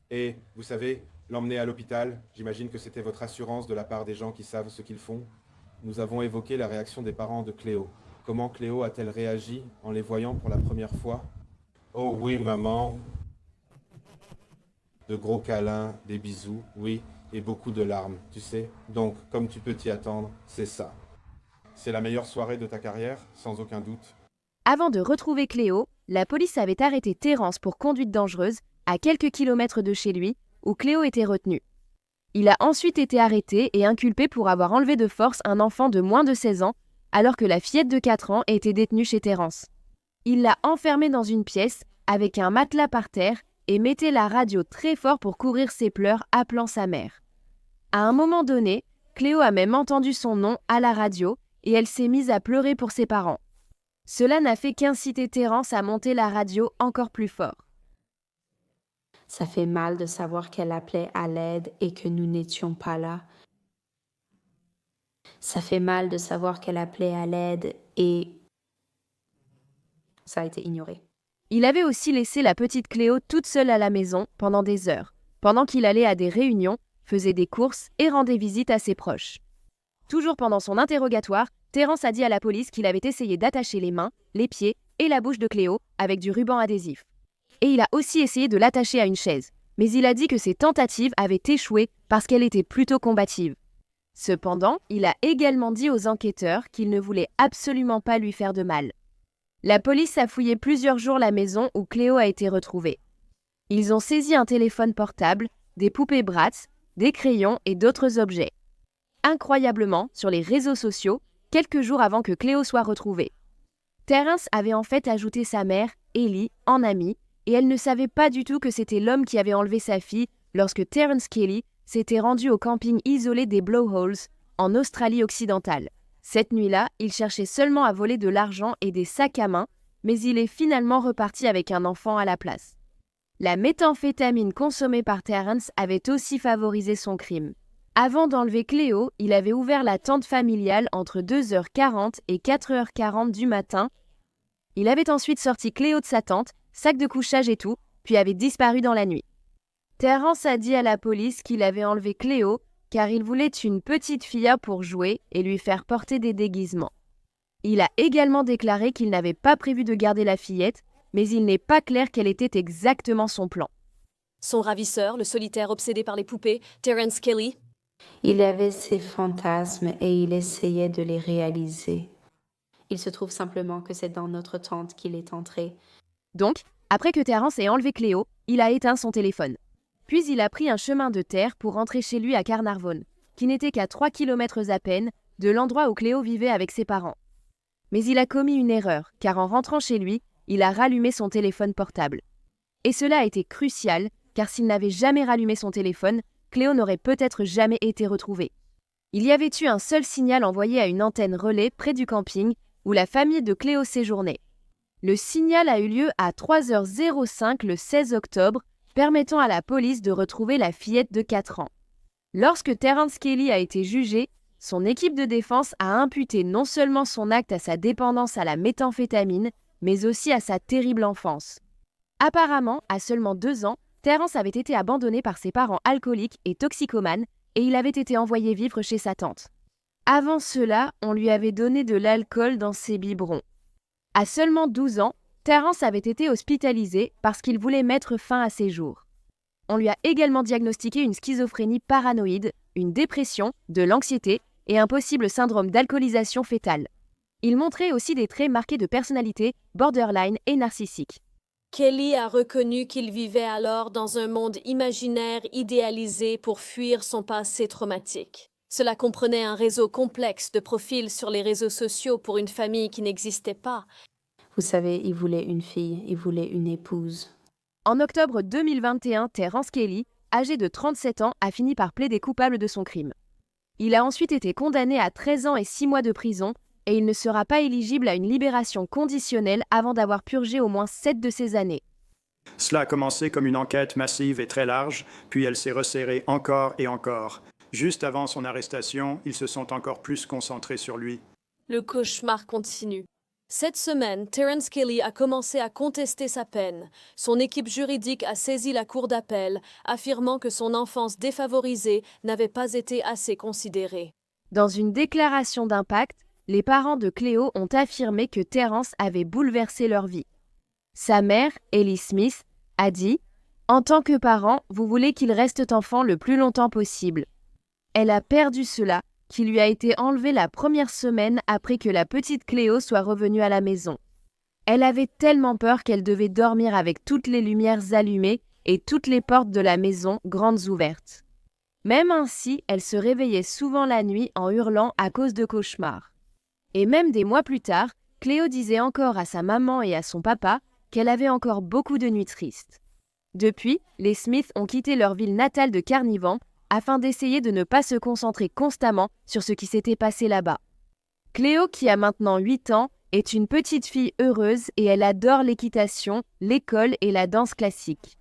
Et, vous savez, l'emmener à l'hôpital, j'imagine que c'était votre assurance de la part des gens qui savent ce qu'ils font. Nous avons évoqué la réaction des parents de Cléo. Comment Cléo a-t-elle réagi en les voyant pour la première fois? Oh oui, maman. De gros câlins, des bisous, oui, et beaucoup de larmes, tu sais. Donc, comme tu peux t'y attendre, c'est ça. C'est la meilleure soirée de ta carrière, sans aucun doute. Avant de retrouver Cléo, la police avait arrêté Terrence pour conduite dangereuse à quelques kilomètres de chez lui, où Cléo était retenue. Il a ensuite été arrêté et inculpé pour avoir enlevé de force un enfant de moins de 16 ans, alors que la fillette de 4 ans était détenue chez Terrence. Il l'a enfermée dans une pièce, avec un matelas par terre, et mettait la radio très fort pour couvrir ses pleurs, appelant sa mère. À un moment donné, Cléo a même entendu son nom à la radio, et elle s'est mise à pleurer pour ses parents. Cela n'a fait qu'inciter Terrence à monter la radio encore plus fort. Ça fait mal de savoir qu'elle appelait à l'aide et que nous n'étions pas là. Ça fait mal de savoir qu'elle appelait à l'aide et ça a été ignoré. Il avait aussi laissé la petite Cléo toute seule à la maison pendant des heures, pendant qu'il allait à des réunions, faisait des courses et rendait visite à ses proches. Toujours pendant son interrogatoire, Terrence a dit à la police qu'il avait essayé d'attacher les mains, les pieds et la bouche de Cléo avec du ruban adhésif. Et il a aussi essayé de l'attacher à une chaise, mais il a dit que ses tentatives avaient échoué parce qu'elle était plutôt combative. Cependant, il a également dit aux enquêteurs qu'il ne voulait absolument pas lui faire de mal. La police a fouillé plusieurs jours la maison où Cléo a été retrouvée. Ils ont saisi un téléphone portable, des poupées Bratz, des crayons et d'autres objets. Incroyablement, sur les réseaux sociaux, quelques jours avant que Cléo soit retrouvée. Terrence avait en fait ajouté sa mère, Ellie, en amie, et elle ne savait pas du tout que c'était l'homme qui avait enlevé sa fille lorsque Terrence Kelly s'était rendu au camping isolé des Blowholes, en Australie occidentale. Cette nuit-là, il cherchait seulement à voler de l'argent et des sacs à main, mais il est finalement reparti avec un enfant à la place. La méthamphétamine consommée par Terrence avait aussi favorisé son crime. Avant d'enlever Cléo, il avait ouvert la tente familiale entre 2h40 et 4h40 du matin. Il avait ensuite sorti Cléo de sa tente, sac de couchage et tout, puis avait disparu dans la nuit. Terrence a dit à la police qu'il avait enlevé Cléo car il voulait une petite fille pour jouer et lui faire porter des déguisements. Il a également déclaré qu'il n'avait pas prévu de garder la fillette, mais il n'est pas clair quel était exactement son plan. Son ravisseur, le solitaire obsédé par les poupées, Terrence Kelly. Il avait ses fantasmes et il essayait de les réaliser. Il se trouve simplement que c'est dans notre tente qu'il est entré. Donc, après que Terrence ait enlevé Cléo, il a éteint son téléphone. Puis il a pris un chemin de terre pour rentrer chez lui à Carnarvon, qui n'était qu'à 3 km à peine de l'endroit où Cléo vivait avec ses parents. Mais il a commis une erreur, car en rentrant chez lui, il a rallumé son téléphone portable. Et cela a été crucial, car s'il n'avait jamais rallumé son téléphone, Cléo n'aurait peut-être jamais été retrouvée. Il y avait eu un seul signal envoyé à une antenne relais près du camping où la famille de Cléo séjournait. Le signal a eu lieu à 3h05 le 16 octobre, permettant à la police de retrouver la fillette de 4 ans. Lorsque Terrence Kelly a été jugé, son équipe de défense a imputé non seulement son acte à sa dépendance à la méthamphétamine, mais aussi à sa terrible enfance. Apparemment, à seulement 2 ans, Terrence avait été abandonné par ses parents alcooliques et toxicomanes et il avait été envoyé vivre chez sa tante. Avant cela, on lui avait donné de l'alcool dans ses biberons. À seulement 12 ans, Terrence avait été hospitalisé parce qu'il voulait mettre fin à ses jours. On lui a également diagnostiqué une schizophrénie paranoïde, une dépression, de l'anxiété et un possible syndrome d'alcoolisation fœtale. Il montrait aussi des traits marqués de personnalité, borderline et narcissique. Kelly a reconnu qu'il vivait alors dans un monde imaginaire idéalisé pour fuir son passé traumatique. Cela comprenait un réseau complexe de profils sur les réseaux sociaux pour une famille qui n'existait pas. Vous savez, il voulait une fille, il voulait une épouse. En octobre 2021, Terrence Kelly, âgé de 37 ans, a fini par plaider coupable de son crime. Il a ensuite été condamné à 13 ans et 6 mois de prison et il ne sera pas éligible à une libération conditionnelle avant d'avoir purgé au moins 7 de ces années. Cela a commencé comme une enquête massive et très large, puis elle s'est resserrée encore et encore. Juste avant son arrestation, ils se sont encore plus concentrés sur lui. Le cauchemar continue. Cette semaine, Terrence Kelly a commencé à contester sa peine. Son équipe juridique a saisi la cour d'appel, affirmant que son enfance défavorisée n'avait pas été assez considérée. Dans une déclaration d'impact, les parents de Cléo ont affirmé que Terrence avait bouleversé leur vie. Sa mère, Ellie Smith, a dit « En tant que parent, vous voulez qu'il reste enfant le plus longtemps possible. » Elle a perdu cela, qui lui a été enlevé la première semaine après que la petite Cléo soit revenue à la maison. Elle avait tellement peur qu'elle devait dormir avec toutes les lumières allumées et toutes les portes de la maison grandes ouvertes. Même ainsi, elle se réveillait souvent la nuit en hurlant à cause de cauchemars. Et même des mois plus tard, Cléo disait encore à sa maman et à son papa qu'elle avait encore beaucoup de nuits tristes. Depuis, les Smiths ont quitté leur ville natale de Carnivant afin d'essayer de ne pas se concentrer constamment sur ce qui s'était passé là-bas. Cléo, qui a maintenant 8 ans, est une petite fille heureuse et elle adore l'équitation, l'école et la danse classique.